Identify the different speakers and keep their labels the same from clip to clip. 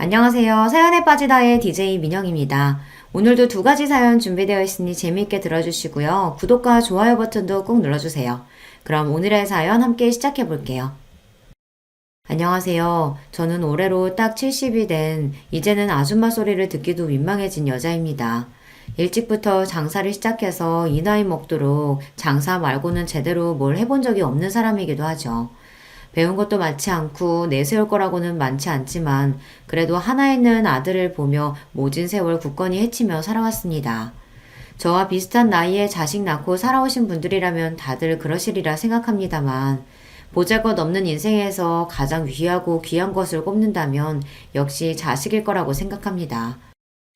Speaker 1: 안녕하세요. 사연에 빠지다의 DJ 민영입니다. 오늘도 두 가지 사연 준비되어 있으니 재미있게 들어주시고요. 구독과 좋아요 버튼도 꼭 눌러주세요. 그럼 오늘의 사연 함께 시작해 볼게요. 안녕하세요. 저는 올해로 딱 70이 된 이제는 아줌마 소리를 듣기도 민망해진 여자입니다. 일찍부터 장사를 시작해서 이 나이 먹도록 장사 말고는 제대로 뭘 해본 적이 없는 사람이기도 하죠. 배운 것도 많지 않고 내세울 거라고는 많지 않지만 그래도 하나 있는 아들을 보며 모진 세월 굳건히 헤치며 살아왔습니다. 저와 비슷한 나이에 자식 낳고 살아오신 분들이라면 다들 그러시리라 생각합니다만 보잘것없는 인생에서 가장 귀하고 귀한 것을 꼽는다면 역시 자식일 거라고 생각합니다.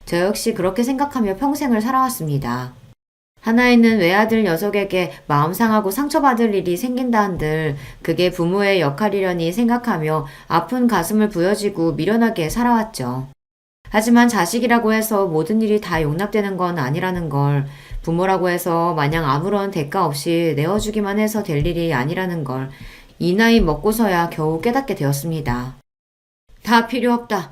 Speaker 1: 저 역시 그렇게 생각하며 평생을 살아왔습니다. 하나 있는 외아들 녀석에게 마음 상하고 상처받을 일이 생긴다 한들 그게 부모의 역할이려니 생각하며 아픈 가슴을 부여지고 미련하게 살아왔죠. 하지만 자식이라고 해서 모든 일이 다 용납되는 건 아니라는 걸, 부모라고 해서 마냥 아무런 대가 없이 내어주기만 해서 될 일이 아니라는 걸 이 나이 먹고서야 겨우 깨닫게 되었습니다. 다 필요 없다.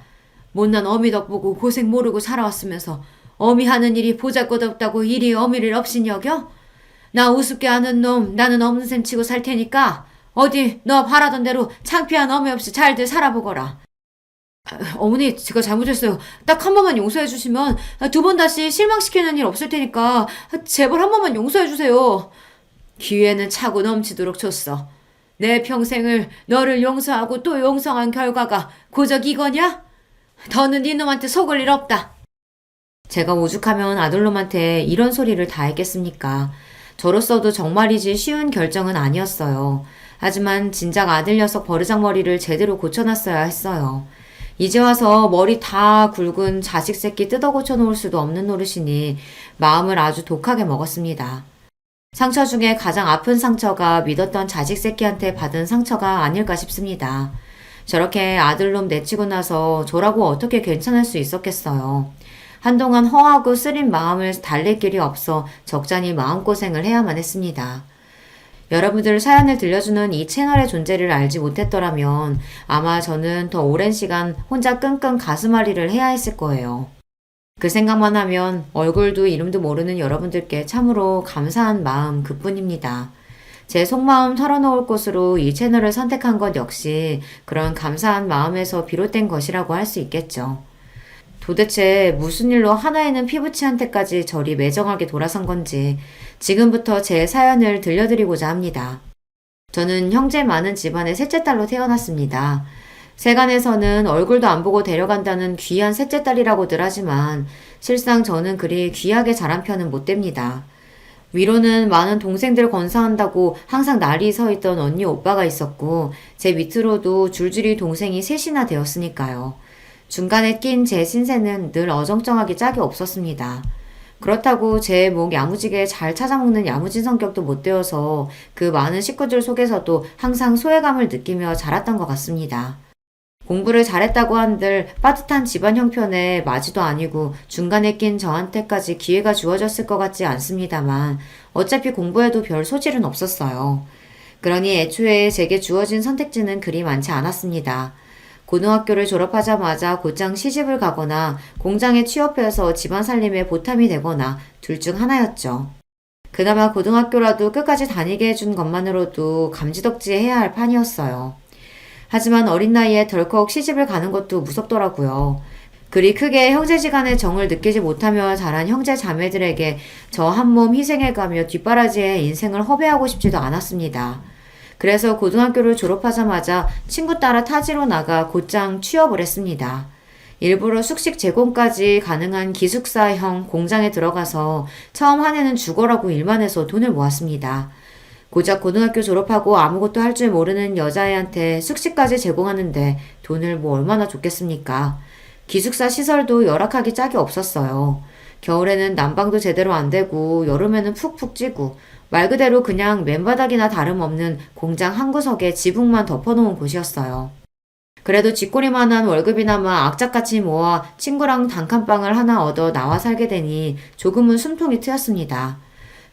Speaker 1: 못난 어미 덕보고 고생 모르고 살아왔으면서 어미 하는 일이 보잘것없다고 일이 어미를 없인 여겨? 나 우습게 아는 놈 나는 없는 셈 치고 살 테니까 어디 너 바라던 대로 창피한 어미 없이 잘들 살아보거라. 어머니 제가 잘못했어요. 딱 한 번만 용서해 주시면 두 번 다시 실망시키는 일 없을 테니까 제발 한 번만 용서해 주세요. 기회는 차고 넘치도록 줬어. 내 평생을 너를 용서하고 또 용서한 결과가 고작 이거냐? 더는 네 놈한테 속을 일 없다. 제가 오죽하면 아들놈한테 이런 소리를 다 했겠습니까? 저로서도 정말이지 쉬운 결정은 아니었어요. 하지만 진작 아들 녀석 버르장머리를 제대로 고쳐놨어야 했어요. 이제 와서 머리 다 굵은 자식 새끼 뜯어 고쳐놓을 수도 없는 노릇이니 마음을 아주 독하게 먹었습니다. 상처 중에 가장 아픈 상처가 믿었던 자식 새끼한테 받은 상처가 아닐까 싶습니다. 저렇게 아들놈 내치고 나서 저라고 어떻게 괜찮을 수 있었겠어요. 한동안 허하고 쓰린 마음을 달랠 길이 없어 적잖이 마음고생을 해야만 했습니다. 여러분들 사연을 들려주는 이 채널의 존재를 알지 못했더라면 아마 저는 더 오랜 시간 혼자 끙끙 가슴앓이를 해야 했을 거예요. 그 생각만 하면 얼굴도 이름도 모르는 여러분들께 참으로 감사한 마음 그뿐입니다. 제 속마음 털어놓을 곳으로 이 채널을 선택한 것 역시 그런 감사한 마음에서 비롯된 것이라고 할 수 있겠죠. 도대체 무슨 일로 하나이는 피부치한테까지 저리 매정하게 돌아선 건지 지금부터 제 사연을 들려드리고자 합니다. 저는 형제 많은 집안의 셋째 딸로 태어났습니다. 세간에서는 얼굴도 안 보고 데려간다는 귀한 셋째 딸이라고들 하지만 실상 저는 그리 귀하게 자란 편은 못 됩니다. 위로는 많은 동생들 건사한다고 항상 날이 서 있던 언니 오빠가 있었고 제 밑으로도 줄줄이 동생이 셋이나 되었으니까요. 중간에 낀 제 신세는 늘 어정쩡하기 짝이 없었습니다. 그렇다고 제 목 야무지게 잘 찾아먹는 야무진 성격도 못 되어서 그 많은 식구들 속에서도 항상 소외감을 느끼며 자랐던 것 같습니다. 공부를 잘했다고 한들 빠듯한 집안 형편에 마지도 아니고 중간에 낀 저한테까지 기회가 주어졌을 것 같지 않습니다만 어차피 공부에도 별 소질은 없었어요. 그러니 애초에 제게 주어진 선택지는 그리 많지 않았습니다. 고등학교를 졸업하자마자 곧장 시집을 가거나 공장에 취업해서 집안 살림에 보탬이 되거나 둘 중 하나였죠. 그나마 고등학교라도 끝까지 다니게 해준 것만으로도 감지덕지해야 할 판이었어요. 하지만 어린 나이에 덜컥 시집을 가는 것도 무섭더라고요. 그리 크게 형제지간의 정을 느끼지 못하며 자란 형제 자매들에게 저 한 몸 희생해가며 뒷바라지에 인생을 허비하고 싶지도 않았습니다. 그래서 고등학교를 졸업하자마자 친구 따라 타지로 나가 곧장 취업을 했습니다. 일부러 숙식 제공까지 가능한 기숙사형 공장에 들어가서 처음 한 해는 죽어라고 일만 해서 돈을 모았습니다. 고작 고등학교 졸업하고 아무것도 할 줄 모르는 여자애한테 숙식까지 제공하는데 돈을 뭐 얼마나 줬겠습니까? 기숙사 시설도 열악하기 짝이 없었어요. 겨울에는 난방도 제대로 안 되고 여름에는 푹푹 찌고 말 그대로 그냥 맨바닥이나 다름없는 공장 한 구석에 지붕만 덮어놓은 곳이었어요. 그래도 쥐꼬리만한 월급이나마 악착같이 모아 친구랑 단칸방을 하나 얻어 나와 살게 되니 조금은 숨통이 트였습니다.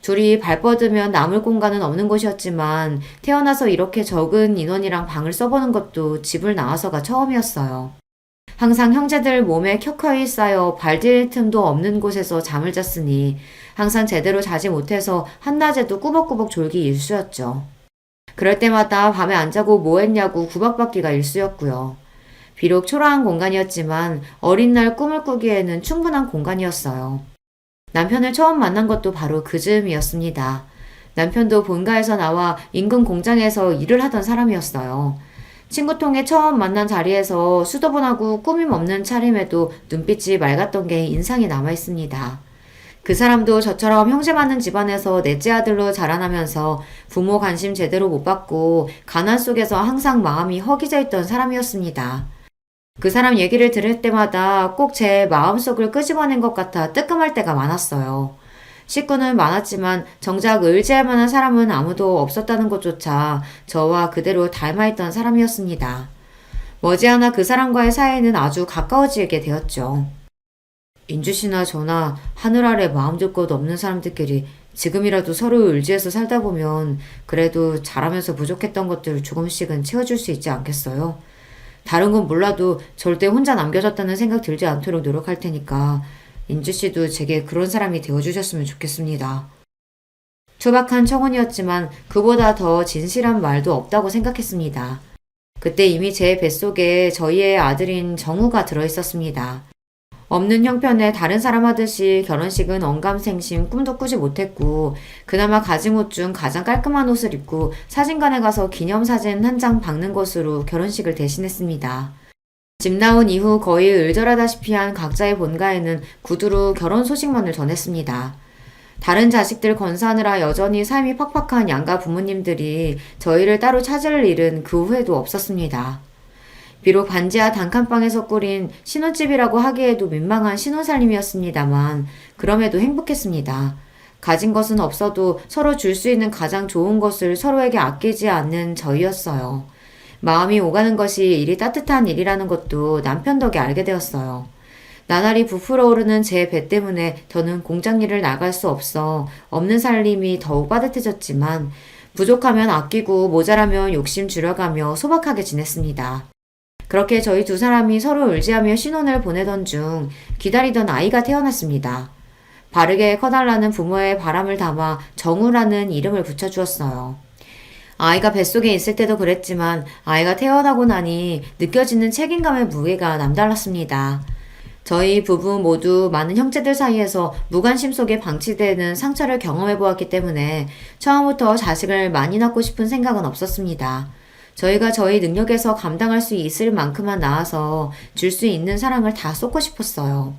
Speaker 1: 둘이 발 뻗으면 남을 공간은 없는 곳이었지만 태어나서 이렇게 적은 인원이랑 방을 써보는 것도 집을 나와서가 처음이었어요. 항상 형제들 몸에 켜켜이 쌓여 발디딜 틈도 없는 곳에서 잠을 잤으니 항상 제대로 자지 못해서 한낮에도 꾸벅꾸벅 졸기 일쑤였죠. 그럴 때마다 밤에 안 자고 뭐 했냐고 구박받기가 일쑤였고요. 비록 초라한 공간이었지만 어린 날 꿈을 꾸기에는 충분한 공간이었어요. 남편을 처음 만난 것도 바로 그 즈음이었습니다. 남편도 본가에서 나와 인근 공장에서 일을 하던 사람이었어요. 친구통에 처음 만난 자리에서 수더분하고 꾸밈 없는 차림에도 눈빛이 맑았던 게 인상이 남아있습니다. 그 사람도 저처럼 형제 많은 집안에서 넷째 아들로 자라나면서 부모 관심 제대로 못 받고 가난 속에서 항상 마음이 허기져 있던 사람이었습니다. 그 사람 얘기를 들을 때마다 꼭 제 마음속을 끄집어낸 것 같아 뜨끔할 때가 많았어요. 식구는 많았지만 정작 의지할 만한 사람은 아무도 없었다는 것조차 저와 그대로 닮아있던 사람이었습니다. 머지않아 그 사람과의 사이는 아주 가까워지게 되었죠. 인주 씨나 저나 하늘 아래 마음 둘 것 없는 사람들끼리 지금이라도 서로 의지해서 살다 보면 그래도 잘하면서 부족했던 것들 조금씩은 채워줄 수 있지 않겠어요? 다른 건 몰라도 절대 혼자 남겨졌다는 생각 들지 않도록 노력할 테니까 인주 씨도 제게 그런 사람이 되어주셨으면 좋겠습니다. 투박한 청혼이었지만 그보다 더 진실한 말도 없다고 생각했습니다. 그때 이미 제 뱃속에 저희의 아들인 정우가 들어있었습니다. 없는 형편에 다른 사람 하듯이 결혼식은 언감생심 꿈도 꾸지 못했고 그나마 가진 옷 중 가장 깔끔한 옷을 입고 사진관에 가서 기념사진 한 장 박는 것으로 결혼식을 대신했습니다. 집 나온 이후 거의 을절하다시피 한 각자의 본가에는 구두로 결혼 소식만을 전했습니다. 다른 자식들 건사하느라 여전히 삶이 팍팍한 양가 부모님들이 저희를 따로 찾을 일은 그 후에도 없었습니다. 비록 반지하 단칸방에서 꾸린 신혼집이라고 하기에도 민망한 신혼살림이었습니다만 그럼에도 행복했습니다. 가진 것은 없어도 서로 줄 수 있는 가장 좋은 것을 서로에게 아끼지 않는 저희였어요. 마음이 오가는 것이 이리 따뜻한 일이라는 것도 남편 덕에 알게 되었어요. 나날이 부풀어 오르는 제 배 때문에 더는 공장 일을 나갈 수 없어 없는 살림이 더욱 빠듯해졌지만 부족하면 아끼고 모자라면 욕심 줄여가며 소박하게 지냈습니다. 그렇게 저희 두 사람이 서로 의지하며 신혼을 보내던 중 기다리던 아이가 태어났습니다. 바르게 커달라는 부모의 바람을 담아 정우라는 이름을 붙여주었어요. 아이가 뱃속에 있을 때도 그랬지만 아이가 태어나고 나니 느껴지는 책임감의 무게가 남달랐습니다. 저희 부부 모두 많은 형제들 사이에서 무관심 속에 방치되는 상처를 경험해 보았기 때문에 처음부터 자식을 많이 낳고 싶은 생각은 없었습니다. 저희가 저희 능력에서 감당할 수 있을 만큼만 낳아서 줄 수 있는 사랑을 다 쏟고 싶었어요.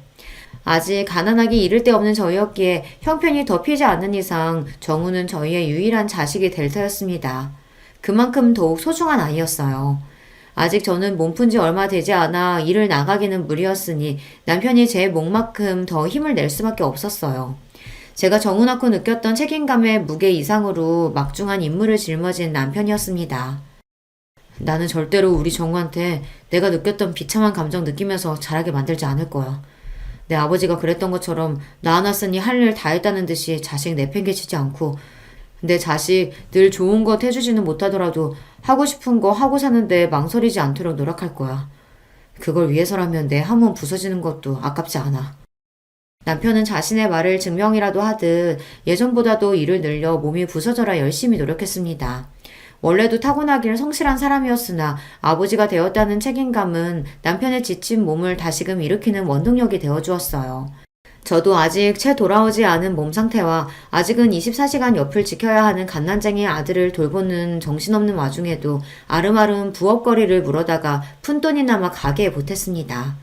Speaker 1: 아직 가난하기 이를 데 없는 저희였기에 형편이 덮이지 않는 이상 정우는 저희의 유일한 자식이 될 터였습니다. 그만큼 더욱 소중한 아이였어요. 아직 저는 몸푼 지 얼마 되지 않아 일을 나가기는 무리였으니 남편이 제 몫만큼 더 힘을 낼 수밖에 없었어요. 제가 정우 낳고 느꼈던 책임감의 무게 이상으로 막중한 임무를 짊어진 남편이었습니다. 나는 절대로 우리 정우한테 내가 느꼈던 비참한 감정 느끼면서 자라게 만들지 않을 거야. 내 아버지가 그랬던 것처럼 낳아놨으니 할 일 다 했다는 듯이 자식 내팽개치지 않고 내 자식 늘 좋은 것 해주지는 못하더라도 하고 싶은 거 하고 사는데 망설이지 않도록 노력할 거야. 그걸 위해서라면 내 한 몸 부서지는 것도 아깝지 않아. 남편은 자신의 말을 증명이라도 하듯 예전보다도 일을 늘려 몸이 부서져라 열심히 노력했습니다. 원래도 타고나길 성실한 사람이었으나 아버지가 되었다는 책임감은 남편의 지친 몸을 다시금 일으키는 원동력이 되어주었어요. 저도 아직 채 돌아오지 않은 몸 상태와 아직은 24시간 옆을 지켜야 하는 갓난쟁이 아들을 돌보는 정신없는 와중에도 아름아름 부업거리를 물어다가 푼돈이나마 가게에 보탰습니다.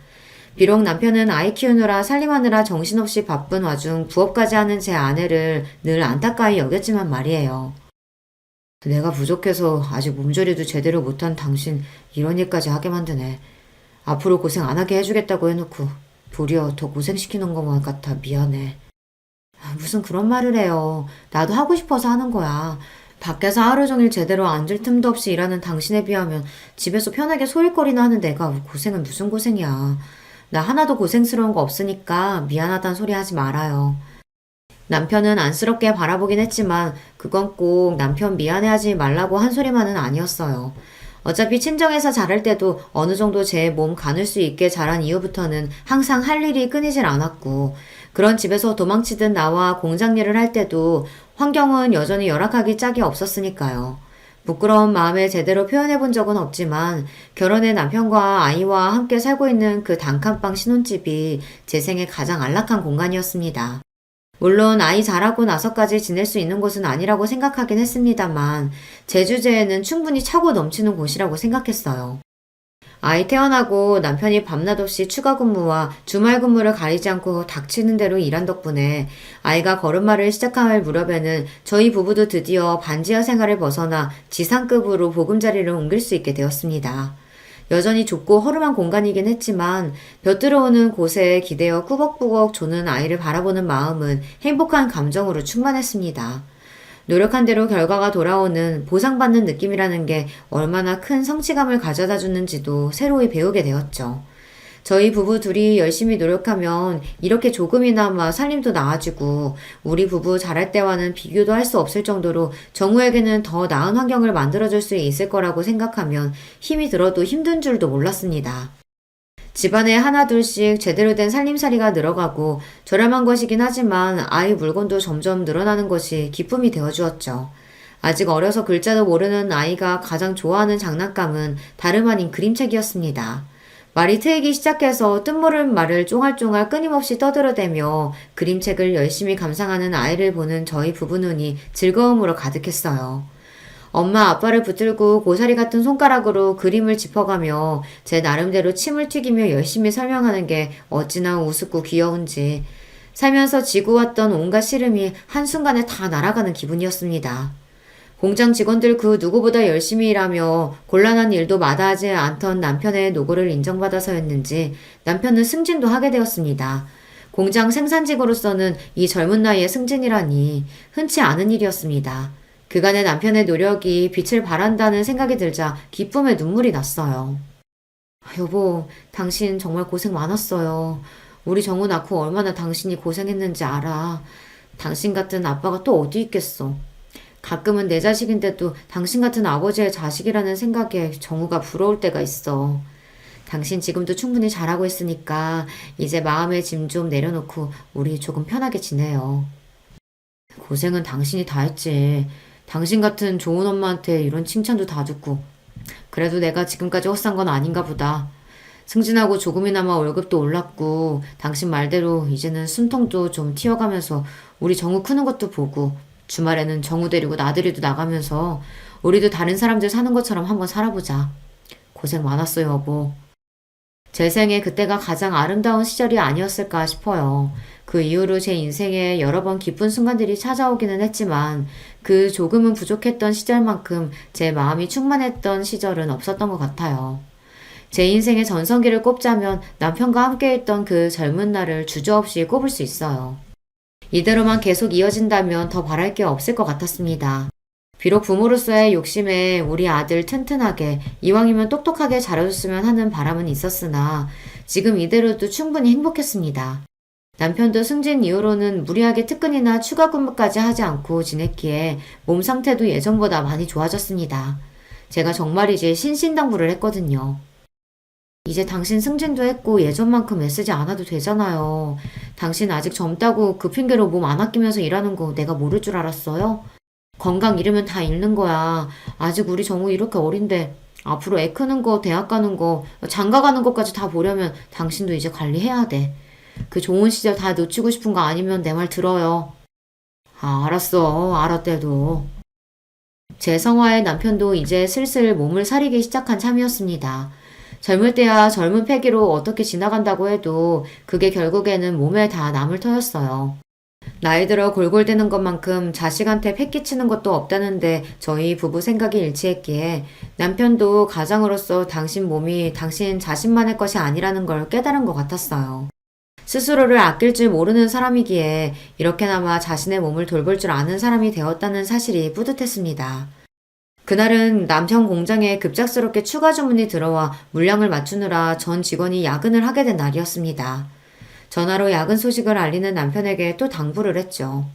Speaker 1: 비록 남편은 아이 키우느라 살림하느라 정신없이 바쁜 와중 부업까지 하는 제 아내를 늘 안타까이 여겼지만 말이에요. 내가 부족해서 아직 몸조리도 제대로 못한 당신 이런 일까지 하게 만드네. 앞으로 고생 안 하게 해주겠다고 해놓고 도리어 더 고생시키는 것만 같아 미안해. 무슨 그런 말을 해요. 나도 하고 싶어서 하는 거야. 밖에서 하루 종일 제대로 앉을 틈도 없이 일하는 당신에 비하면 집에서 편하게 소일거리나 하는 내가 고생은 무슨 고생이야. 나 하나도 고생스러운 거 없으니까 미안하단 소리 하지 말아요. 남편은 안쓰럽게 바라보긴 했지만 그건 꼭 남편 미안해하지 말라고 한 소리만은 아니었어요. 어차피 친정에서 자랄 때도 어느 정도 제 몸 가눌 수 있게 자란 이후부터는 항상 할 일이 끊이질 않았고, 그런 집에서 도망치듯 나와 공장 일을 할 때도 환경은 여전히 열악하기 짝이 없었으니까요. 부끄러운 마음에 제대로 표현해 본 적은 없지만 결혼해 남편과 아이와 함께 살고 있는 그 단칸방 신혼집이 제 생애 가장 안락한 공간이었습니다. 물론 아이 자라고 나서까지 지낼 수 있는 곳은 아니라고 생각하긴 했습니다만 제 주제에는 충분히 차고 넘치는 곳이라고 생각했어요. 아이 태어나고 남편이 밤낮 없이 추가 근무와 주말 근무를 가리지 않고 닥치는 대로 일한 덕분에 아이가 걸음마를 시작할 무렵에는 저희 부부도 드디어 반지하 생활을 벗어나 지상급으로 보금자리를 옮길 수 있게 되었습니다. 여전히 좁고 허름한 공간이긴 했지만 볕 들어오는 곳에 기대어 꾸벅꾸벅 조는 아이를 바라보는 마음은 행복한 감정으로 충만했습니다. 노력한 대로 결과가 돌아오는 보상받는 느낌이라는 게 얼마나 큰 성취감을 가져다 주는지도 새로이 배우게 되었죠. 저희 부부 둘이 열심히 노력하면 이렇게 조금이나마 살림도 나아지고 우리 부부 잘할 때와는 비교도 할 수 없을 정도로 정우에게는 더 나은 환경을 만들어줄 수 있을 거라고 생각하면 힘이 들어도 힘든 줄도 몰랐습니다. 집안에 하나둘씩 제대로 된 살림살이가 늘어가고 저렴한 것이긴 하지만 아이 물건도 점점 늘어나는 것이 기쁨이 되어주었죠. 아직 어려서 글자도 모르는 아이가 가장 좋아하는 장난감은 다름 아닌 그림책이었습니다. 말이 트이기 시작해서 뜻모를 말을 쫑알쫑알 끊임없이 떠들어대며 그림책을 열심히 감상하는 아이를 보는 저희 부부 눈이 즐거움으로 가득했어요. 엄마 아빠를 붙들고 고사리 같은 손가락으로 그림을 짚어가며 제 나름대로 침을 튀기며 열심히 설명하는 게 어찌나 우습고 귀여운지 살면서 지고 왔던 온갖 시름이 한순간에 다 날아가는 기분이었습니다. 공장 직원들 그 누구보다 열심히 일하며 곤란한 일도 마다하지 않던 남편의 노고를 인정받아서였는지 남편은 승진도 하게 되었습니다. 공장 생산직으로서는 이 젊은 나이에 승진이라니 흔치 않은 일이었습니다. 그간의 남편의 노력이 빛을 발한다는 생각이 들자 기쁨에 눈물이 났어요. 여보, 당신 정말 고생 많았어요. 우리 정우 낳고 얼마나 당신이 고생했는지 알아. 당신 같은 아빠가 또 어디 있겠어. 가끔은 내 자식인데도 당신 같은 아버지의 자식이라는 생각에 정우가 부러울 때가 있어. 당신 지금도 충분히 잘하고 있으니까 이제 마음의 짐 좀 내려놓고 우리 조금 편하게 지내요. 고생은 당신이 다 했지. 당신 같은 좋은 엄마한테 이런 칭찬도 다 듣고. 그래도 내가 지금까지 헛산 건 아닌가 보다. 승진하고 조금이나마 월급도 올랐고 당신 말대로 이제는 숨통도 좀 튀어가면서 우리 정우 크는 것도 보고 주말에는 정우 데리고 나들이도 나가면서 우리도 다른 사람들 사는 것처럼 한번 살아보자. 고생 많았어요, 여보. 제 생에 그때가 가장 아름다운 시절이 아니었을까 싶어요. 그 이후로 제 인생에 여러 번 기쁜 순간들이 찾아오기는 했지만 그 조금은 부족했던 시절만큼 제 마음이 충만했던 시절은 없었던 것 같아요. 제 인생의 전성기를 꼽자면 남편과 함께 했던 그 젊은 날을 주저없이 꼽을 수 있어요. 이대로만 계속 이어진다면 더 바랄 게 없을 것 같았습니다. 비록 부모로서의 욕심에 우리 아들 튼튼하게 이왕이면 똑똑하게 자라줬으면 하는 바람은 있었으나 지금 이대로도 충분히 행복했습니다. 남편도 승진 이후로는 무리하게 특근이나 추가 근무까지 하지 않고 지냈기에 몸 상태도 예전보다 많이 좋아졌습니다. 제가 정말이지 신신당부를 했거든요. 이제 당신 승진도 했고 예전만큼 애쓰지 않아도 되잖아요. 당신 아직 젊다고 그 핑계로 몸 안 아끼면서 일하는 거 내가 모를 줄 알았어요? 건강 잃으면 다 잃는 거야. 아직 우리 정우 이렇게 어린데 앞으로 애 크는 거, 대학 가는 거, 장가 가는 것까지 다 보려면 당신도 이제 관리해야 돼. 그 좋은 시절 다 놓치고 싶은 거 아니면 내 말 들어요. 아, 알았어. 알았대도. 제 성화의 남편도 이제 슬슬 몸을 사리기 시작한 참이었습니다. 젊을 때야 젊은 패기로 어떻게 지나간다고 해도 그게 결국에는 몸에 다 남을 터였어요. 나이 들어 골골대는 것만큼 자식한테 패 끼치는 것도 없다는데 저희 부부 생각이 일치했기에 남편도 가장으로서 당신 몸이 당신 자신만의 것이 아니라는 걸 깨달은 것 같았어요. 스스로를 아낄 줄 모르는 사람이기에 이렇게나마 자신의 몸을 돌볼 줄 아는 사람이 되었다는 사실이 뿌듯했습니다. 그날은 남편 공장에 급작스럽게 추가 주문이 들어와 물량을 맞추느라 전 직원이 야근을 하게 된 날이었습니다. 전화로 야근 소식을 알리는 남편에게 또 당부를 했죠.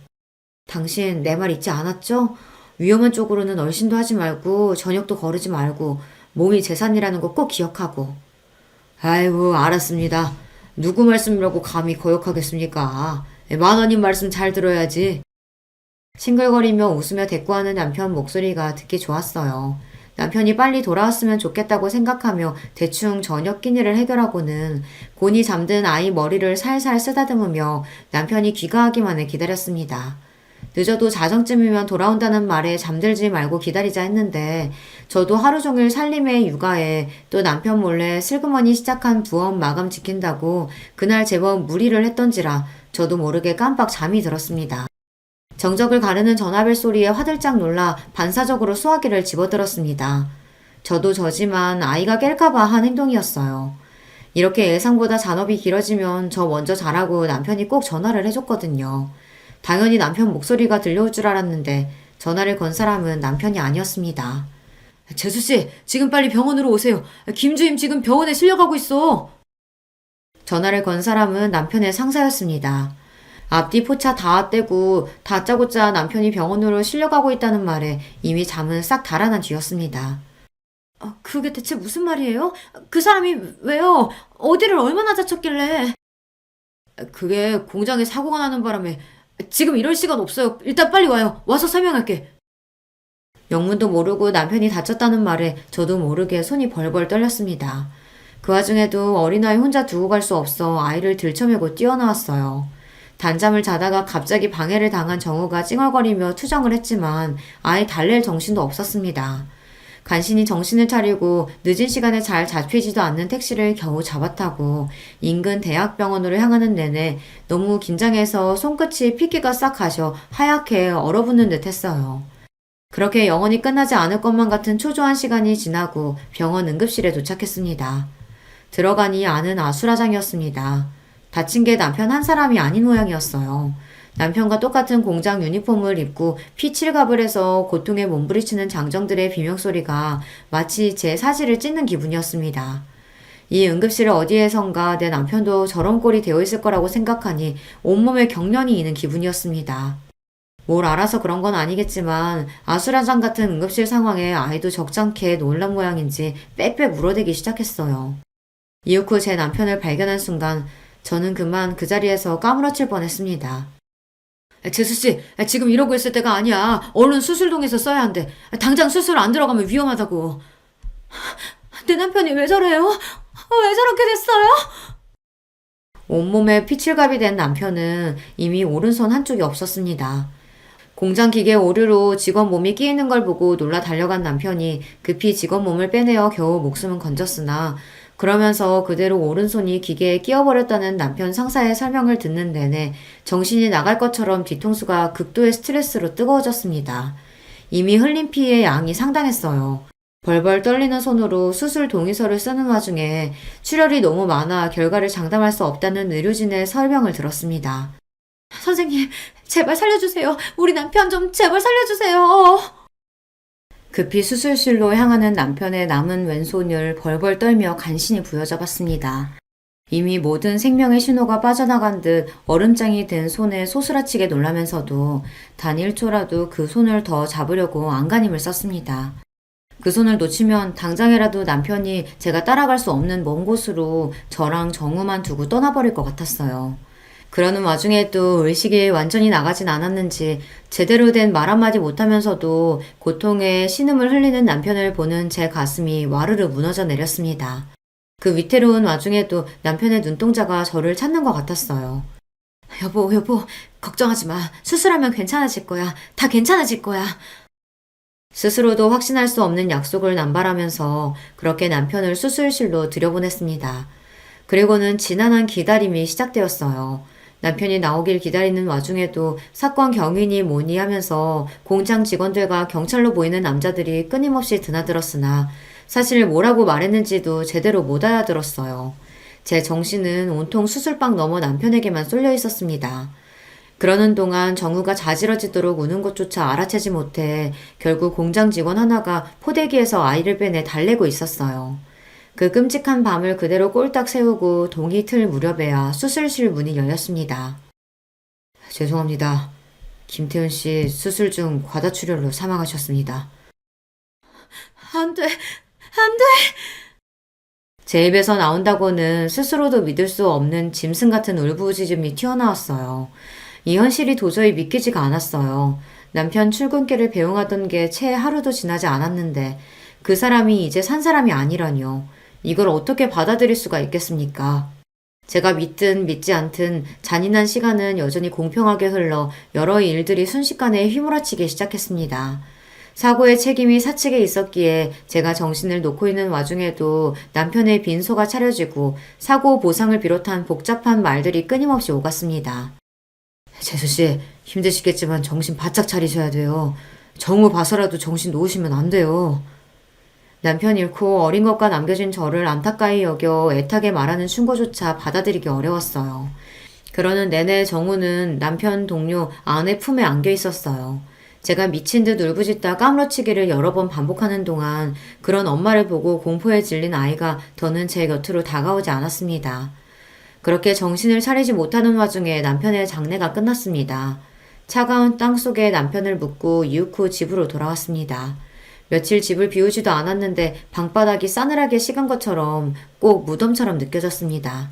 Speaker 1: 당신 내 말 잊지 않았죠? 위험한 쪽으로는 얼씬도 하지 말고 저녁도 거르지 말고 몸이 재산이라는 거 꼭 기억하고. 아이고, 알았습니다. 누구 말씀이라고 감히 거역하겠습니까? 만원님 말씀 잘 들어야지. 싱글거리며 웃으며 대꾸하는 남편 목소리가 듣기 좋았어요. 남편이 빨리 돌아왔으면 좋겠다고 생각하며 대충 저녁 끼니를 해결하고는 곤히 잠든 아이 머리를 살살 쓰다듬으며 남편이 귀가하기만을 기다렸습니다. 늦어도 자정쯤이면 돌아온다는 말에 잠들지 말고 기다리자 했는데 저도 하루 종일 살림에 육아에 또 남편 몰래 슬그머니 시작한 부업 마감 지킨다고 그날 제법 무리를 했던지라 저도 모르게 깜빡 잠이 들었습니다. 정적을 가르는 전화벨 소리에 화들짝 놀라 반사적으로 수화기를 집어들었습니다. 저도 저지만 아이가 깰까봐 한 행동이었어요. 이렇게 예상보다 잔업이 길어지면 저 먼저 자라고 남편이 꼭 전화를 해줬거든요. 당연히 남편 목소리가 들려올 줄 알았는데 전화를 건 사람은 남편이 아니었습니다. 재수씨, 지금 빨리 병원으로 오세요. 김주임 지금 병원에 실려가고 있어. 전화를 건 사람은 남편의 상사였습니다. 앞뒤 포차 다 떼고 다짜고짜 남편이 병원으로 실려가고 있다는 말에 이미 잠은 싹 달아난 뒤였습니다. 그게 대체 무슨 말이에요? 그 사람이 왜요? 어디를 얼마나 다쳤길래? 그게 공장에 사고가 나는 바람에 지금 이럴 시간 없어요. 일단 빨리 와요. 와서 설명할게. 영문도 모르고 남편이 다쳤다는 말에 저도 모르게 손이 벌벌 떨렸습니다. 그 와중에도 어린아이 혼자 두고 갈 수 없어 아이를 들쳐매고 뛰어나왔어요. 단잠을 자다가 갑자기 방해를 당한 정우가 찡얼거리며 투정을 했지만 아예 달랠 정신도 없었습니다. 간신히 정신을 차리고 늦은 시간에 잘 잡히지도 않는 택시를 겨우 잡아타고 인근 대학병원으로 향하는 내내 너무 긴장해서 손끝이 핏기가 싹 가셔 하얗게 얼어붙는 듯 했어요. 그렇게 영원히 끝나지 않을 것만 같은 초조한 시간이 지나고 병원 응급실에 도착했습니다. 들어가니 안은 아수라장이었습니다. 다친 게 남편 한 사람이 아닌 모양이었어요. 남편과 똑같은 공장 유니폼을 입고 피칠갑을 해서 고통에 몸부리치는 장정들의 비명소리가 마치 제 사지를 찢는 기분이었습니다. 이 응급실 어디에선가 내 남편도 저런 꼴이 되어 있을 거라고 생각하니 온몸에 경련이 이는 기분이었습니다. 뭘 알아서 그런 건 아니겠지만 아수라장 같은 응급실 상황에 아이도 적잖게 놀란 모양인지 빽빽 울어대기 시작했어요. 이후 제 남편을 발견한 순간 저는 그만 그 자리에서 까무러칠 뻔했습니다. 재수씨, 지금 이러고 있을 때가 아니야. 얼른 수술동에서 써야 한대. 당장 수술 안 들어가면 위험하다고. 내 남편이 왜 저래요? 왜 저렇게 됐어요? 온몸에 피칠갑이 된 남편은 이미 오른손 한쪽이 없었습니다. 공장 기계 오류로 직원 몸이 끼이는 걸 보고 놀라 달려간 남편이 급히 직원 몸을 빼내어 겨우 목숨은 건졌으나 그러면서 그대로 오른손이 기계에 끼어버렸다는 남편 상사의 설명을 듣는 내내 정신이 나갈 것처럼 뒤통수가 극도의 스트레스로 뜨거워졌습니다. 이미 흘린 피의 양이 상당했어요. 벌벌 떨리는 손으로 수술 동의서를 쓰는 와중에 출혈이 너무 많아 결과를 장담할 수 없다는 의료진의 설명을 들었습니다. 선생님, 제발 살려주세요. 우리 남편 좀 제발 살려주세요. 급히 수술실로 향하는 남편의 남은 왼손을 벌벌 떨며 간신히 부여잡았습니다. 이미 모든 생명의 신호가 빠져나간 듯 얼음장이 된 손에 소스라치게 놀라면서도 단 1초라도 그 손을 더 잡으려고 안간힘을 썼습니다. 그 손을 놓치면 당장이라도 남편이 제가 따라갈 수 없는 먼 곳으로 저랑 정우만 두고 떠나버릴 것 같았어요. 그러는 와중에도 의식이 완전히 나가진 않았는지 제대로 된 말 한마디 못하면서도 고통에 신음을 흘리는 남편을 보는 제 가슴이 와르르 무너져 내렸습니다. 그 위태로운 와중에도 남편의 눈동자가 저를 찾는 것 같았어요. 여보, 걱정하지 마. 수술하면 괜찮아질 거야. 다 괜찮아질 거야. 스스로도 확신할 수 없는 약속을 남발하면서 그렇게 남편을 수술실로 들여보냈습니다. 그리고는 지난한 기다림이 시작되었어요. 남편이 나오길 기다리는 와중에도 사건 경위니 뭐니 하면서 공장 직원들과 경찰로 보이는 남자들이 끊임없이 드나들었으나 사실 뭐라고 말했는지도 제대로 못 알아들었어요. 제 정신은 온통 수술방 너머 남편에게만 쏠려 있었습니다. 그러는 동안 정우가 자지러지도록 우는 것조차 알아채지 못해 결국 공장 직원 하나가 포대기에서 아이를 빼내 달래고 있었어요. 그 끔찍한 밤을 그대로 꼴딱 세우고 동이 틀 무렵에야 수술실 문이 열렸습니다. 죄송합니다. 김태훈 씨 수술 중 과다출혈로 사망하셨습니다. 안 돼. 안 돼! 제 입에서 나온다고는 스스로도 믿을 수 없는 짐승 같은 울부짖음이 튀어나왔어요. 이 현실이 도저히 믿기지가 않았어요. 남편 출근길을 배웅하던 게 채 하루도 지나지 않았는데 그 사람이 이제 산 사람이 아니라뇨. 이걸 어떻게 받아들일 수가 있겠습니까? 제가 믿든 믿지 않든 잔인한 시간은 여전히 공평하게 흘러 여러 일들이 순식간에 휘몰아치기 시작했습니다. 사고의 책임이 사측에 있었기에 제가 정신을 놓고 있는 와중에도 남편의 빈소가 차려지고 사고 보상을 비롯한 복잡한 말들이 끊임없이 오갔습니다. 재수씨, 힘드시겠지만 정신 바짝 차리셔야 돼요. 정우 봐서라도 정신 놓으시면 안 돼요. 남편 잃고 어린 것과 남겨진 저를 안타까이 여겨 애타게 말하는 충고조차 받아들이기 어려웠어요. 그러는 내내 정우는 남편 동료 아내 품에 안겨 있었어요. 제가 미친 듯 울부짖다 까무러치기를 여러 번 반복하는 동안 그런 엄마를 보고 공포에 질린 아이가 더는 제 곁으로 다가오지 않았습니다. 그렇게 정신을 차리지 못하는 와중에 남편의 장례가 끝났습니다. 차가운 땅 속에 남편을 묻고 이윽 후 집으로 돌아왔습니다. 며칠 집을 비우지도 않았는데 방바닥이 싸늘하게 식은 것처럼 꼭 무덤처럼 느껴졌습니다.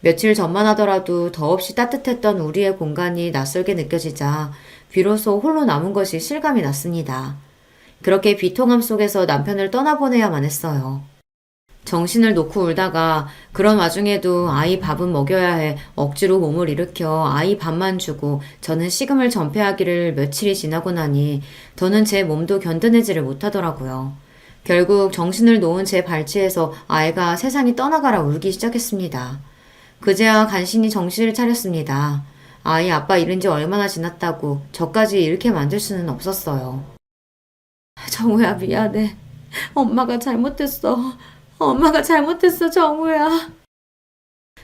Speaker 1: 며칠 전만 하더라도 더없이 따뜻했던 우리의 공간이 낯설게 느껴지자 비로소 홀로 남은 것이 실감이 났습니다. 그렇게 비통함 속에서 남편을 떠나보내야만 했어요. 정신을 놓고 울다가 그런 와중에도 아이 밥은 먹여야 해 억지로 몸을 일으켜 아이 밥만 주고 저는 식음을 전폐하기를 며칠이 지나고 나니 더는 제 몸도 견뎌내지를 못하더라고요. 결국 정신을 놓은 제 발치에서 아이가 세상이 떠나가라 울기 시작했습니다. 그제야 간신히 정신을 차렸습니다. 아이 아빠 잃은 지 얼마나 지났다고 저까지 잃게 만들 수는 없었어요. 정우야 미안해. 엄마가 잘못했어. 엄마가 잘못했어, 정우야.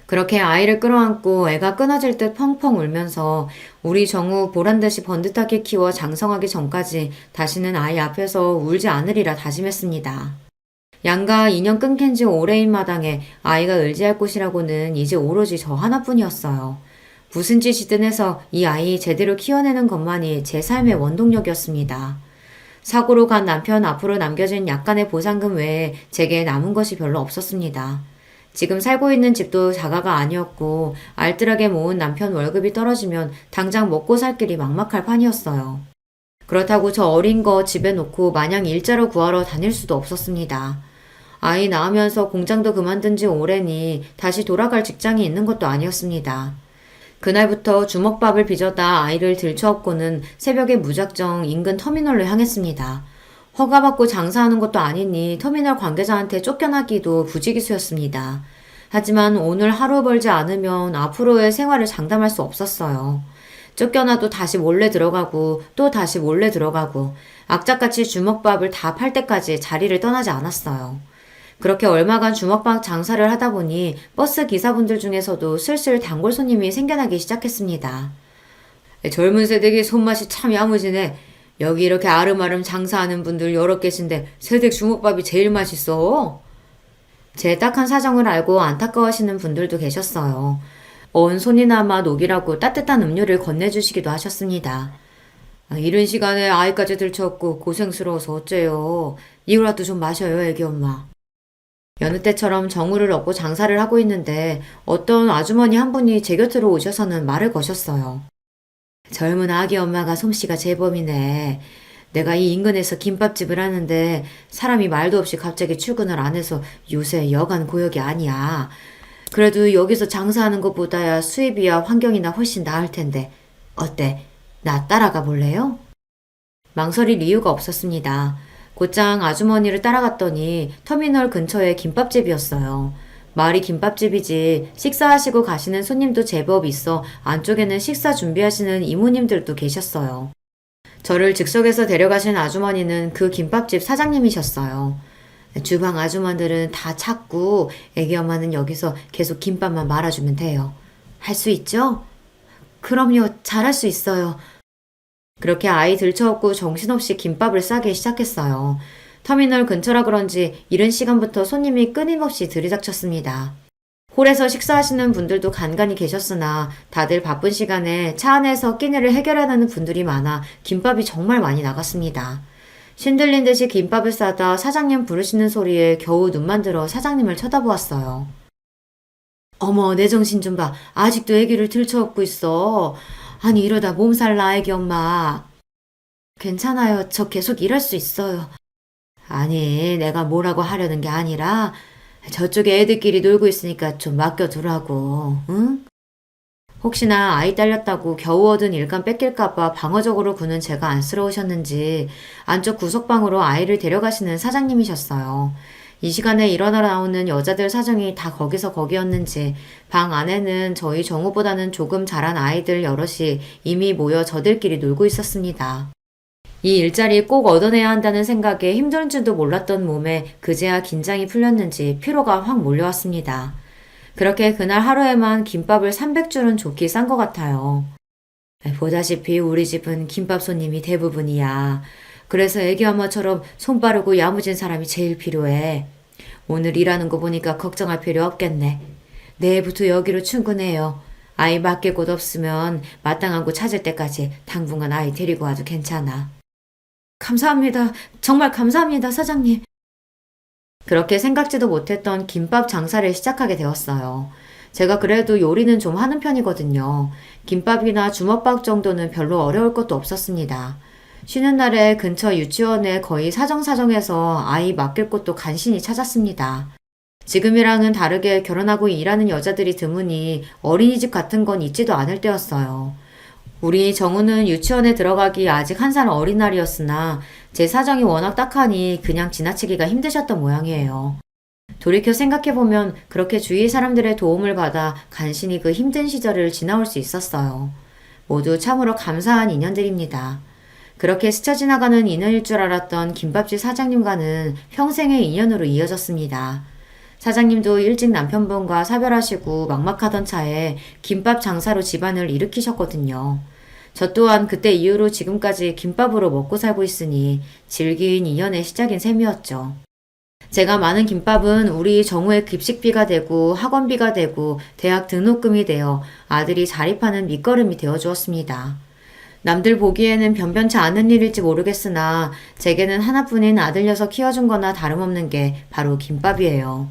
Speaker 1: 그렇게 아이를 끌어안고 애가 끊어질 듯 펑펑 울면서 우리 정우 보란듯이 번듯하게 키워 장성하기 전까지 다시는 아이 앞에서 울지 않으리라 다짐했습니다. 양가 인연 끊긴 지 오래인 마당에 아이가 의지할 곳이라고는 이제 오로지 저 하나뿐이었어요. 무슨 짓이든 해서 이 아이 제대로 키워내는 것만이 제 삶의 원동력이었습니다. 사고로 간 남편 앞으로 남겨진 약간의 보상금 외에 제게 남은 것이 별로 없었습니다. 지금 살고 있는 집도 자가가 아니었고 알뜰하게 모은 남편 월급이 떨어지면 당장 먹고 살 길이 막막할 판이었어요. 그렇다고 저 어린 거 집에 놓고 마냥 일자로 구하러 다닐 수도 없었습니다. 아이 낳으면서 공장도 그만둔 지 오래니 다시 돌아갈 직장이 있는 것도 아니었습니다. 그날부터 주먹밥을 빚어다 아이를 들쳐업고는 새벽에 무작정 인근 터미널로 향했습니다. 허가받고 장사하는 것도 아니니 터미널 관계자한테 쫓겨나기도 부지기수였습니다. 하지만 오늘 하루 벌지 않으면 앞으로의 생활을 장담할 수 없었어요. 쫓겨나도 다시 몰래 들어가고 또 다시 몰래 들어가고 악착같이 주먹밥을 다 팔 때까지 자리를 떠나지 않았어요. 그렇게 얼마간 주먹밥 장사를 하다 보니 버스 기사분들 중에서도 슬슬 단골 손님이 생겨나기 시작했습니다. 젊은 세대기 손맛이 참 야무지네. 여기 이렇게 아름아름 장사하는 분들 여러 계신데 세댁 주먹밥이 제일 맛있어. 제 딱한 사정을 알고 안타까워하시는 분들도 계셨어요. 언 손이나마 녹이라고 따뜻한 음료를 건네주시기도 하셨습니다. 이른 시간에 아이까지 들쳐업고 고생스러워서 어째요. 이거라도 좀 마셔요, 애기 엄마. 여느 때처럼 정우를 얻고 장사를 하고 있는데 어떤 아주머니 한 분이 제 곁으로 오셔서는 말을 거셨어요. 젊은 아기 엄마가 솜씨가 제법이네. 내가 이 인근에서 김밥집을 하는데 사람이 말도 없이 갑자기 출근을 안 해서 요새 여간 고역이 아니야. 그래도 여기서 장사하는 것보다야 수입이야 환경이나 훨씬 나을 텐데 어때? 나 따라가 볼래요? 망설일 이유가 없었습니다. 곧장 아주머니를 따라갔더니 터미널 근처에 김밥집이었어요. 말이 김밥집이지 식사하시고 가시는 손님도 제법 있어 안쪽에는 식사 준비하시는 이모님들도 계셨어요. 저를 즉석에서 데려가신 아주머니는 그 김밥집 사장님이셨어요. 주방 아주머니들은 다 찾고 애기 엄마는 여기서 계속 김밥만 말아주면 돼요. 할 수 있죠? 그럼요, 잘할 수 있어요. 그렇게 아이 들쳐업고 정신없이 김밥을 싸기 시작했어요. 터미널 근처라 그런지 이른 시간부터 손님이 끊임없이 들이닥쳤습니다. 홀에서 식사하시는 분들도 간간히 계셨으나 다들 바쁜 시간에 차 안에서 끼니를 해결하는 분들이 많아 김밥이 정말 많이 나갔습니다. 신들린 듯이 김밥을 싸다 사장님 부르시는 소리에 겨우 눈만 들어 사장님을 쳐다보았어요. 어머, 내 정신 좀 봐. 아직도 애기를 들쳐업고 있어. 아니, 이러다 몸살 나, 애기 엄마. 괜찮아요. 저 계속 일할 수 있어요. 아니, 내가 뭐라고 하려는 게 아니라 저쪽에 애들끼리 놀고 있으니까 좀 맡겨두라고, 응? 혹시나 아이 딸렸다고 겨우 얻은 일감 뺏길까봐 방어적으로 구는 제가 안쓰러우셨는지 안쪽 구석방으로 아이를 데려가시는 사장님이셨어요. 이 시간에 일어나 나오는 여자들 사정이 다 거기서 거기였는지 방 안에는 저희 정우보다는 조금 자란 아이들 여럿이 이미 모여 저들끼리 놀고 있었습니다. 이 일자리 꼭 얻어내야 한다는 생각에 힘든 줄도 몰랐던 몸에 그제야 긴장이 풀렸는지 피로가 확 몰려왔습니다. 그렇게 그날 하루에만 김밥을 300줄은 좋게 싼 것 같아요. 보다시피 우리 집은 김밥 손님이 대부분이야. 그래서 애기 엄마처럼 손 빠르고 야무진 사람이 제일 필요해. 오늘 일하는 거 보니까 걱정할 필요 없겠네. 내일부터 여기로 출근해요. 아이 맡길 곳 없으면 마땅한 곳 찾을 때까지 당분간 아이 데리고 와도 괜찮아. 감사합니다. 정말 감사합니다, 사장님. 그렇게 생각지도 못했던 김밥 장사를 시작하게 되었어요. 제가 그래도 요리는 좀 하는 편이거든요. 김밥이나 주먹밥 정도는 별로 어려울 것도 없었습니다. 쉬는 날에 근처 유치원에 거의 사정사정해서 아이 맡길 곳도 간신히 찾았습니다. 지금이랑은 다르게 결혼하고 일하는 여자들이 드무니 어린이집 같은 건 있지도 않을 때였어요. 우리 정우는 유치원에 들어가기 아직 1살 어린 날이었으나 제 사정이 워낙 딱하니 그냥 지나치기가 힘드셨던 모양이에요. 돌이켜 생각해보면 그렇게 주위 사람들의 도움을 받아 간신히 그 힘든 시절을 지나올 수 있었어요. 모두 참으로 감사한 인연들입니다. 그렇게 스쳐 지나가는 인연일 줄 알았던 김밥집 사장님과는 평생의 인연으로 이어졌습니다. 사장님도 일찍 남편분과 사별하시고 막막하던 차에 김밥 장사로 집안을 일으키셨거든요. 저 또한 그때 이후로 지금까지 김밥으로 먹고 살고 있으니 질긴 인연의 시작인 셈이었죠. 제가 많은 김밥은 우리 정우의 급식비가 되고 학원비가 되고 대학 등록금이 되어 아들이 자립하는 밑거름이 되어 주었습니다. 남들 보기에는 변변치 않은 일일지 모르겠으나 제게는 하나뿐인 아들 녀석 키워준 거나 다름없는 게 바로 김밥이에요.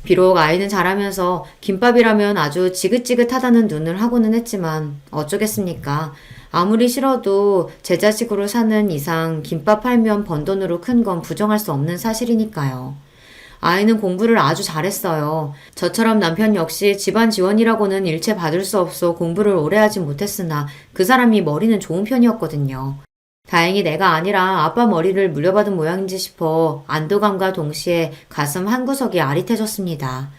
Speaker 1: 비록 아이는 자라면서 김밥이라면 아주 지긋지긋하다는 눈을 하고는 했지만 어쩌겠습니까? 아무리 싫어도 제 자식으로 사는 이상 김밥 팔면 번 돈으로 큰 건 부정할 수 없는 사실이니까요. 아이는 공부를 아주 잘했어요. 저처럼 남편 역시 집안 지원이라고는 일체 받을 수 없어 공부를 오래 하지 못했으나 그 사람이 머리는 좋은 편이었거든요. 다행히 내가 아니라 아빠 머리를 물려받은 모양인지 싶어 안도감과 동시에 가슴 한구석이 아릿해졌습니다.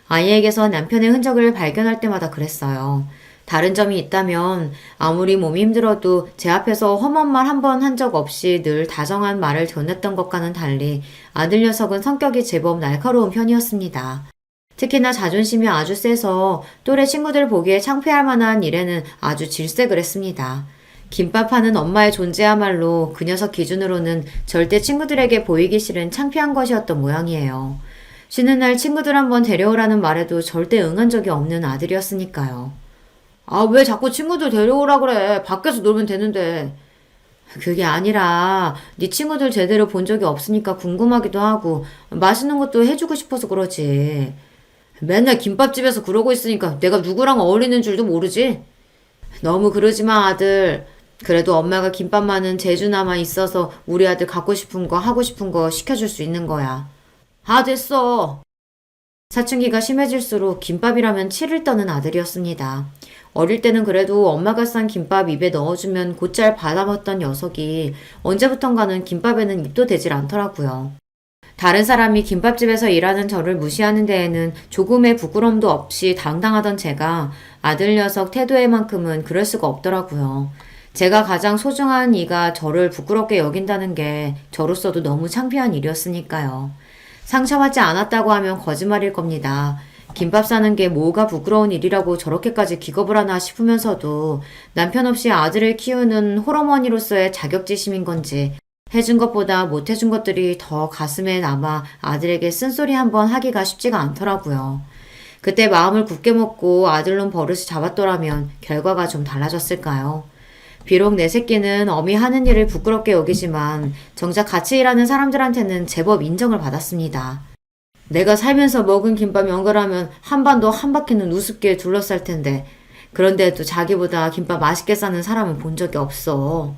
Speaker 1: 아이에게서 남편의 흔적을 발견할 때마다 그랬어요. 다른 점이 있다면 아무리 몸이 힘들어도 제 앞에서 험한 말 한 번 한 적 없이 늘 다정한 말을 전했던 것과는 달리 아들 녀석은 성격이 제법 날카로운 편이었습니다. 특히나 자존심이 아주 세서 또래 친구들 보기에 창피할 만한 일에는 아주 질색을 했습니다. 김밥 하는 엄마의 존재야말로 그 녀석 기준으로는 절대 친구들에게 보이기 싫은 창피한 것이었던 모양이에요. 쉬는 날 친구들 한번 데려오라는 말에도 절대 응한 적이 없는 아들이었으니까요. 아, 왜 자꾸 친구들 데려오라 그래? 밖에서 놀면 되는데. 그게 아니라 네 친구들 제대로 본 적이 없으니까 궁금하기도 하고 맛있는 것도 해주고 싶어서 그러지. 맨날 김밥집에서 그러고 있으니까 내가 누구랑 어울리는 줄도 모르지? 너무 그러지 마, 아들. 그래도 엄마가 김밥만은 재주나마 있어서 우리 아들 갖고 싶은 거 하고 싶은 거 시켜줄 수 있는 거야. 아, 됐어. 사춘기가 심해질수록 김밥이라면 치를 떠는 아들이었습니다. 어릴 때는 그래도 엄마가 싼 김밥 입에 넣어주면 곧잘 받아먹던 녀석이 언제부턴가는 김밥에는 입도 대질 않더라고요. 다른 사람이 김밥집에서 일하는 저를 무시하는 데에는 조금의 부끄러움도 없이 당당하던 제가 아들 녀석 태도에만큼은 그럴 수가 없더라고요. 제가 가장 소중한 이가 저를 부끄럽게 여긴다는 게 저로서도 너무 창피한 일이었으니까요. 상처받지 않았다고 하면 거짓말일 겁니다. 김밥 싸는 게 뭐가 부끄러운 일이라고 저렇게까지 기겁을 하나 싶으면서도 남편 없이 아들을 키우는 홀어머니로서의 자격지심인 건지 해준 것보다 못 해준 것들이 더 가슴에 남아 아들에게 쓴소리 한번 하기가 쉽지가 않더라고요. 그때 마음을 굳게 먹고 아들놈 버릇을 잡았더라면 결과가 좀 달라졌을까요? 비록 내 새끼는 어미 하는 일을 부끄럽게 여기지만 정작 같이 일하는 사람들한테는 제법 인정을 받았습니다. 내가 살면서 먹은 김밥 연결하면 한반도 한 바퀴는 우습게 둘러쌀 텐데 그런데도 자기보다 김밥 맛있게 싸는 사람은 본 적이 없어.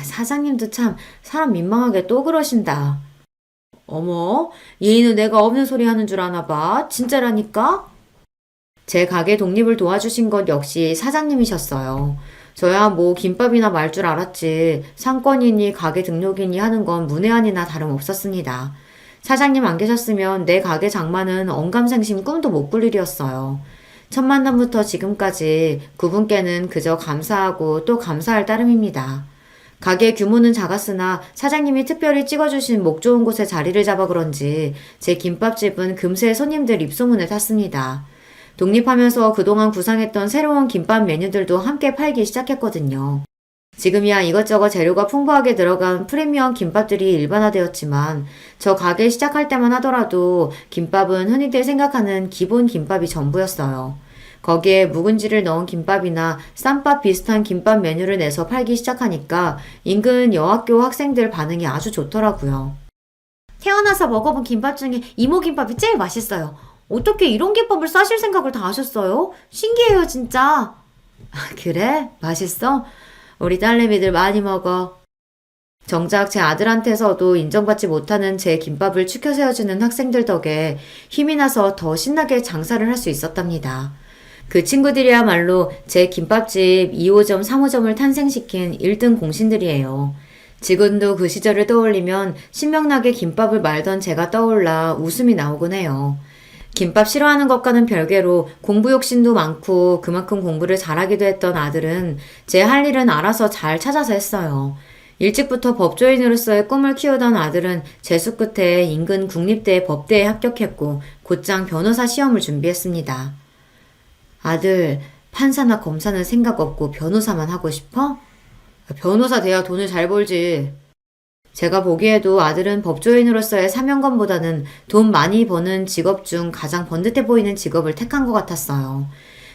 Speaker 1: 사장님도 참 사람 민망하게 또 그러신다. 어머, 얘는 내가 없는 소리 하는 줄 아나 봐. 진짜라니까? 제 가게 독립을 도와주신 것 역시 사장님이셨어요. 저야 뭐 김밥이나 말 줄 알았지 상권이니 가게 등록이니 하는 건 문외한이나 다름없었습니다. 사장님 안 계셨으면 내 가게 장만은 언감생심 꿈도 못 꿀 일이었어요. 첫 만남부터 지금까지 그분께는 그저 감사하고 또 감사할 따름입니다. 가게 규모는 작았으나 사장님이 특별히 찍어주신 목 좋은 곳에 자리를 잡아 그런지 제 김밥집은 금세 손님들 입소문에 탔습니다. 독립하면서 그동안 구상했던 새로운 김밥 메뉴들도 함께 팔기 시작했거든요. 지금이야 이것저것 재료가 풍부하게 들어간 프리미엄 김밥들이 일반화되었지만 저 가게 시작할 때만 하더라도 김밥은 흔히들 생각하는 기본 김밥이 전부였어요. 거기에 묵은지를 넣은 김밥이나 쌈밥 비슷한 김밥 메뉴를 내서 팔기 시작하니까 인근 여학교 학생들 반응이 아주 좋더라고요. 태어나서 먹어본 김밥 중에 이모김밥이 제일 맛있어요. 어떻게 이런 김밥을 싸실 생각을 다 하셨어요? 신기해요, 진짜. 그래? 맛있어? 우리 딸내미들 많이 먹어. 정작 제 아들한테서도 인정받지 못하는 제 김밥을 추켜 세워주는 학생들 덕에 힘이 나서 더 신나게 장사를 할 수 있었답니다. 그 친구들이야말로 제 김밥집 2호점, 3호점을 탄생시킨 1등 공신들이에요. 지금도 그 시절을 떠올리면 신명나게 김밥을 말던 제가 떠올라 웃음이 나오곤 해요. 김밥 싫어하는 것과는 별개로 공부 욕심도 많고 그만큼 공부를 잘하기도 했던 아들은 제 할 일은 알아서 잘 찾아서 했어요. 일찍부터 법조인으로서의 꿈을 키우던 아들은 재수 끝에 인근 국립대 법대에 합격했고 곧장 변호사 시험을 준비했습니다. 아들, 판사나 검사는 생각 없고 변호사만 하고 싶어? 변호사 돼야 돈을 잘 벌지. 제가 보기에도 아들은 법조인으로서의 사명감보다는 돈 많이 버는 직업 중 가장 번듯해 보이는 직업을 택한 것 같았어요.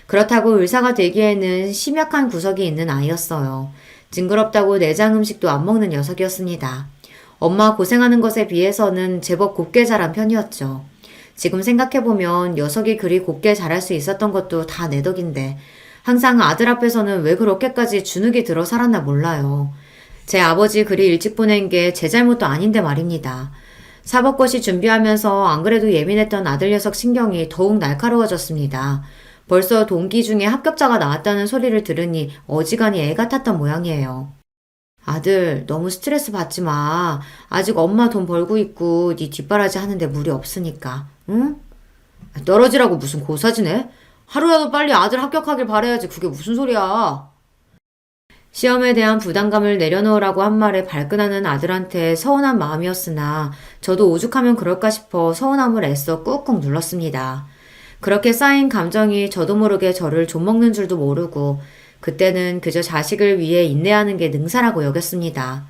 Speaker 1: 그렇다고 의사가 되기에는 심약한 구석이 있는 아이였어요. 징그럽다고 내장 음식도 안 먹는 녀석이었습니다. 엄마 고생하는 것에 비해서는 제법 곱게 자란 편이었죠. 지금 생각해보면 녀석이 그리 곱게 자랄 수 있었던 것도 다 내 덕인데 항상 아들 앞에서는 왜 그렇게까지 주눅이 들어 살았나 몰라요. 제 아버지 그리 일찍 보낸 게 제 잘못도 아닌데 말입니다. 사법고시 준비하면서 안 그래도 예민했던 아들 녀석 신경이 더욱 날카로워졌습니다. 벌써 동기 중에 합격자가 나왔다는 소리를 들으니 어지간히 애가 탔던 모양이에요. 아들, 너무 스트레스 받지 마. 아직 엄마 돈 벌고 있고 네 뒷바라지 하는데 무리 없으니까. 응? 떨어지라고 무슨 고사지네? 하루라도 빨리 아들 합격하길 바라야지. 그게 무슨 소리야. 시험에 대한 부담감을 내려놓으라고 한 말에 발끈하는 아들한테 서운한 마음이었으나 저도 오죽하면 그럴까 싶어 서운함을 애써 꾹꾹 눌렀습니다. 그렇게 쌓인 감정이 저도 모르게 저를 좀먹는 줄도 모르고 그때는 그저 자식을 위해 인내하는 게 능사라고 여겼습니다.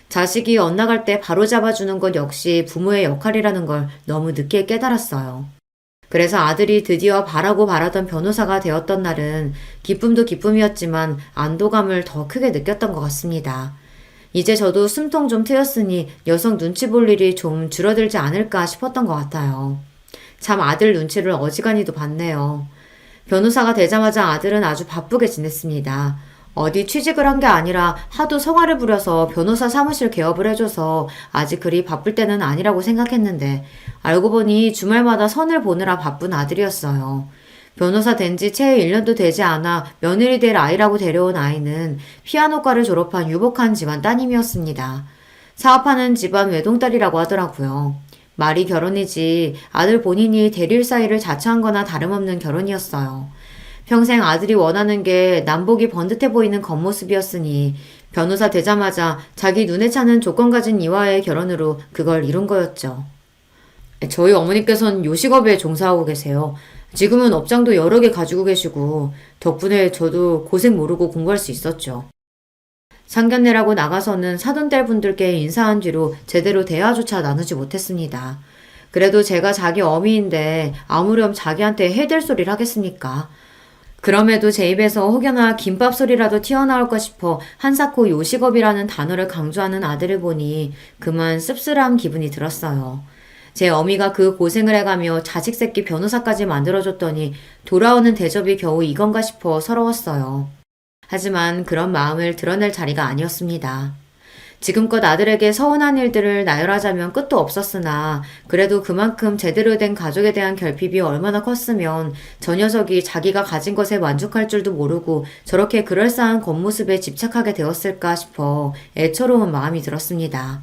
Speaker 1: 자식이 엇나갈 때 바로 잡아주는 것 역시 부모의 역할이라는 걸 너무 늦게 깨달았어요. 그래서 아들이 드디어 바라고 바라던 변호사가 되었던 날은 기쁨도 기쁨이었지만 안도감을 더 크게 느꼈던 것 같습니다. 이제 저도 숨통 좀 트였으니 녀석 눈치 볼 일이 좀 줄어들지 않을까 싶었던 것 같아요. 참 아들 눈치를 어지간히도 봤네요. 변호사가 되자마자 아들은 아주 바쁘게 지냈습니다. 어디 취직을 한 게 아니라 하도 성화를 부려서 변호사 사무실 개업을 해줘서 아직 그리 바쁠 때는 아니라고 생각했는데 알고 보니 주말마다 선을 보느라 바쁜 아들이었어요. 변호사 된 지 채 1년도 되지 않아 며느리 될 아이라고 데려온 아이는 피아노과를 졸업한 유복한 집안 따님이었습니다. 사업하는 집안 외동딸이라고 하더라고요. 말이 결혼이지 아들 본인이 대릴 사이를 자처한 거나 다름없는 결혼이었어요. 평생 아들이 원하는 게 남복이 번듯해 보이는 겉모습이었으니 변호사 되자마자 자기 눈에 차는 조건 가진 이와의 결혼으로 그걸 이룬 거였죠. 저희 어머니께서는 요식업에 종사하고 계세요. 지금은 업장도 여러 개 가지고 계시고 덕분에 저도 고생 모르고 공부할 수 있었죠. 상견례라고 나가서는 사돈딸 분들께 인사한 뒤로 제대로 대화조차 나누지 못했습니다. 그래도 제가 자기 어미인데 아무렴 자기한테 해댈 소리를 하겠습니까? 그럼에도 제 입에서 혹여나 김밥 소리라도 튀어나올까 싶어 한사코 요식업이라는 단어를 강조하는 아들을 보니 그만 씁쓸한 기분이 들었어요. 제 어미가 그 고생을 해가며 자식 새끼 변호사까지 만들어줬더니 돌아오는 대접이 겨우 이건가 싶어 서러웠어요. 하지만 그런 마음을 드러낼 자리가 아니었습니다. 지금껏 아들에게 서운한 일들을 나열하자면 끝도 없었으나 그래도 그만큼 제대로 된 가족에 대한 결핍이 얼마나 컸으면 저 녀석이 자기가 가진 것에 만족할 줄도 모르고 저렇게 그럴싸한 겉모습에 집착하게 되었을까 싶어 애처로운 마음이 들었습니다.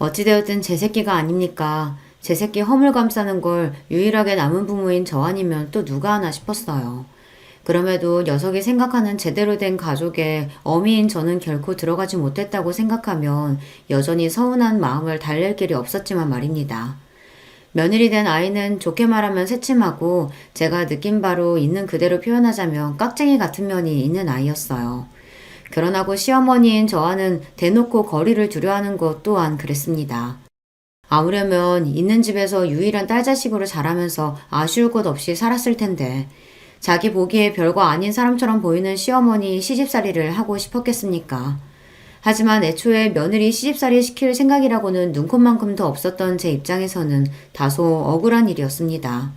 Speaker 1: 어찌되었든 제 새끼가 아닙니까? 제 새끼 허물 감싸는 걸 유일하게 남은 부모인 저 아니면 또 누가 하나 싶었어요. 그럼에도 녀석이 생각하는 제대로 된 가족에 어미인 저는 결코 들어가지 못했다고 생각하면 여전히 서운한 마음을 달랠 길이 없었지만 말입니다. 며느리 된 아이는 좋게 말하면 새침하고 제가 느낀 바로 있는 그대로 표현하자면 깍쟁이 같은 면이 있는 아이였어요. 결혼하고 시어머니인 저와는 대놓고 거리를 두려워하는 것 또한 그랬습니다. 아무려면 있는 집에서 유일한 딸 자식으로 자라면서 아쉬울 것 없이 살았을 텐데 자기 보기에 별거 아닌 사람처럼 보이는 시어머니 시집살이를 하고 싶었겠습니까? 하지만 애초에 며느리 시집살이 시킬 생각이라고는 눈꼽만큼도 없었던 제 입장에서는 다소 억울한 일이었습니다.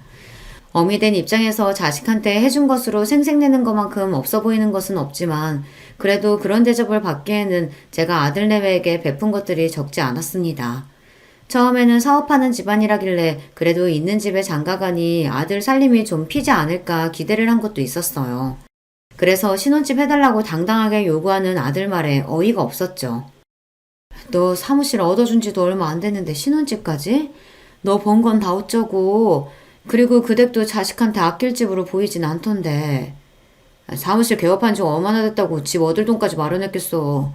Speaker 1: 어미 된 입장에서 자식한테 해준 것으로 생색내는 것만큼 없어 보이는 것은 없지만 그래도 그런 대접을 받기에는 제가 아들내외에게 베푼 것들이 적지 않았습니다. 처음에는 사업하는 집안이라길래 그래도 있는 집에 장가가니 아들 살림이 좀 피지 않을까 기대를 한 것도 있었어요. 그래서 신혼집 해달라고 당당하게 요구하는 아들 말에 어이가 없었죠. 너 사무실 얻어준 지도 얼마 안 됐는데 신혼집까지? 너 번 건 다 어쩌고. 그리고 그 댁도 자식한테 아낄 집으로 보이진 않던데. 사무실 개업한 지 얼마나 됐다고 집 얻을 돈까지 마련했겠어.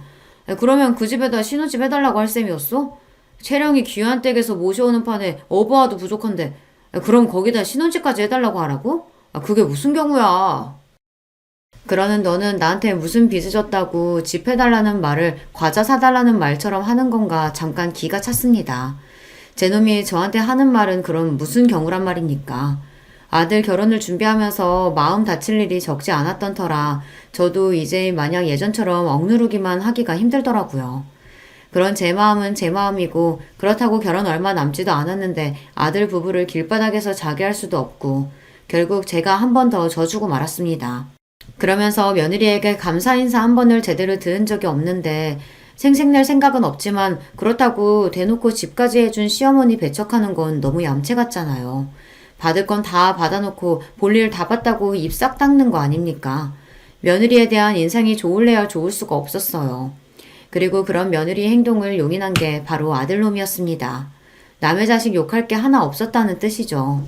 Speaker 1: 그러면 그 집에다 신혼집 해달라고 할 셈이었어? 채령이 귀한 댁에서 모셔오는 판에 어부와도 부족한데 그럼 거기다 신혼집까지 해달라고 하라고? 그게 무슨 경우야. 그러는 너는 나한테 무슨 빚을 졌다고 집 해달라는 말을 과자 사달라는 말처럼 하는 건가 잠깐 기가 찼습니다. 제 놈이 저한테 하는 말은 그럼 무슨 경우란 말입니까? 아들 결혼을 준비하면서 마음 다칠 일이 적지 않았던 터라 저도 이제 마냥 예전처럼 억누르기만 하기가 힘들더라고요. 그런 제 마음은 제 마음이고 그렇다고 결혼 얼마 남지도 않았는데 아들 부부를 길바닥에서 자게 할 수도 없고 결국 제가 한 번 더 져주고 말았습니다. 그러면서 며느리에게 감사 인사 한 번을 제대로 들은 적이 없는데 생색낼 생각은 없지만 그렇다고 대놓고 집까지 해준 시어머니 배척하는 건 너무 얌체 같잖아요. 받을 건 다 받아놓고 볼일 다 봤다고 입 싹 닦는 거 아닙니까? 며느리에 대한 인상이 좋을래야 좋을 수가 없었어요. 그리고 그런 며느리 행동을 용인한 게 바로 아들놈이었습니다. 남의 자식 욕할 게 하나 없었다는 뜻이죠.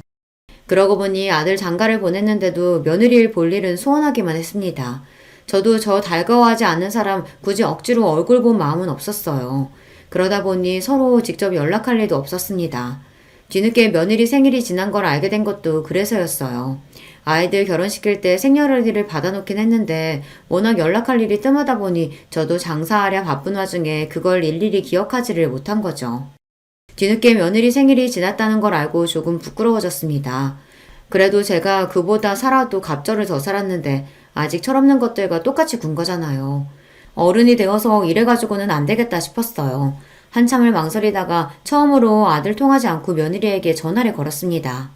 Speaker 1: 그러고 보니 아들 장가를 보냈는데도 며느리를 볼 일은 소원하기만 했습니다. 저도 저 달가워하지 않는 사람 굳이 억지로 얼굴 본 마음은 없었어요. 그러다 보니 서로 직접 연락할 일도 없었습니다. 뒤늦게 며느리 생일이 지난 걸 알게 된 것도 그래서였어요. 아이들 결혼시킬 때 생년월일을 받아놓긴 했는데 워낙 연락할 일이 뜸하다 보니 저도 장사하랴 바쁜 와중에 그걸 일일이 기억하지를 못한 거죠. 뒤늦게 며느리 생일이 지났다는 걸 알고 조금 부끄러워졌습니다. 그래도 제가 그보다 살아도 갑절을 더 살았는데 아직 철없는 것들과 똑같이 군 거잖아요. 어른이 되어서 이래가지고는 안 되겠다 싶었어요. 한참을 망설이다가 처음으로 아들 통하지 않고 며느리에게 전화를 걸었습니다.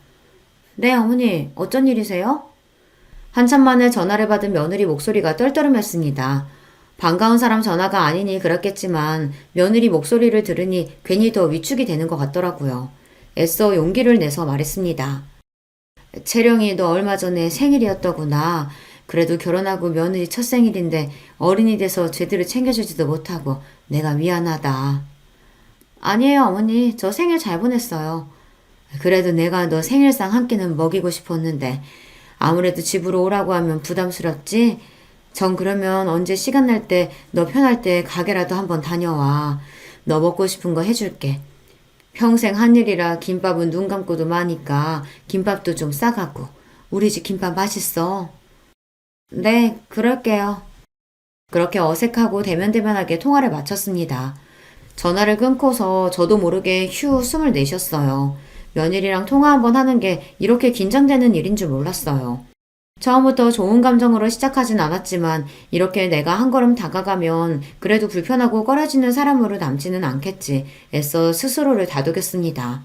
Speaker 1: 네, 어머니, 어쩐 일이세요? 한참 만에 전화를 받은 며느리 목소리가 떨떠름했습니다. 반가운 사람 전화가 아니니 그렇겠지만 며느리 목소리를 들으니 괜히 더 위축이 되는 것 같더라고요. 애써 용기를 내서 말했습니다. 채령이 너 얼마 전에 생일이었더구나. 그래도 결혼하고 며느리 첫 생일인데 어른이 돼서 제대로 챙겨주지도 못하고 내가 미안하다. 아니에요, 어머니. 저 생일 잘 보냈어요. 그래도 내가 너 생일상 한 끼는 먹이고 싶었는데 아무래도 집으로 오라고 하면 부담스럽지? 전 그러면 언제 시간 날 때 너 편할 때 가게라도 한번 다녀와. 너 먹고 싶은 거 해줄게. 평생 한 일이라 김밥은 눈 감고도 마니까 김밥도 좀 싸가고. 우리 집 김밥 맛있어. 네, 그럴게요. 그렇게 어색하고 대면대면하게 통화를 마쳤습니다. 전화를 끊고서 저도 모르게 휴 숨을 내쉬었어요. 며느리랑 통화 한번 하는 게 이렇게 긴장되는 일인 줄 몰랐어요. 처음부터 좋은 감정으로 시작하진 않았지만 이렇게 내가 한 걸음 다가가면 그래도 불편하고 꺼려지는 사람으로 남지는 않겠지 애써 스스로를 다독였습니다.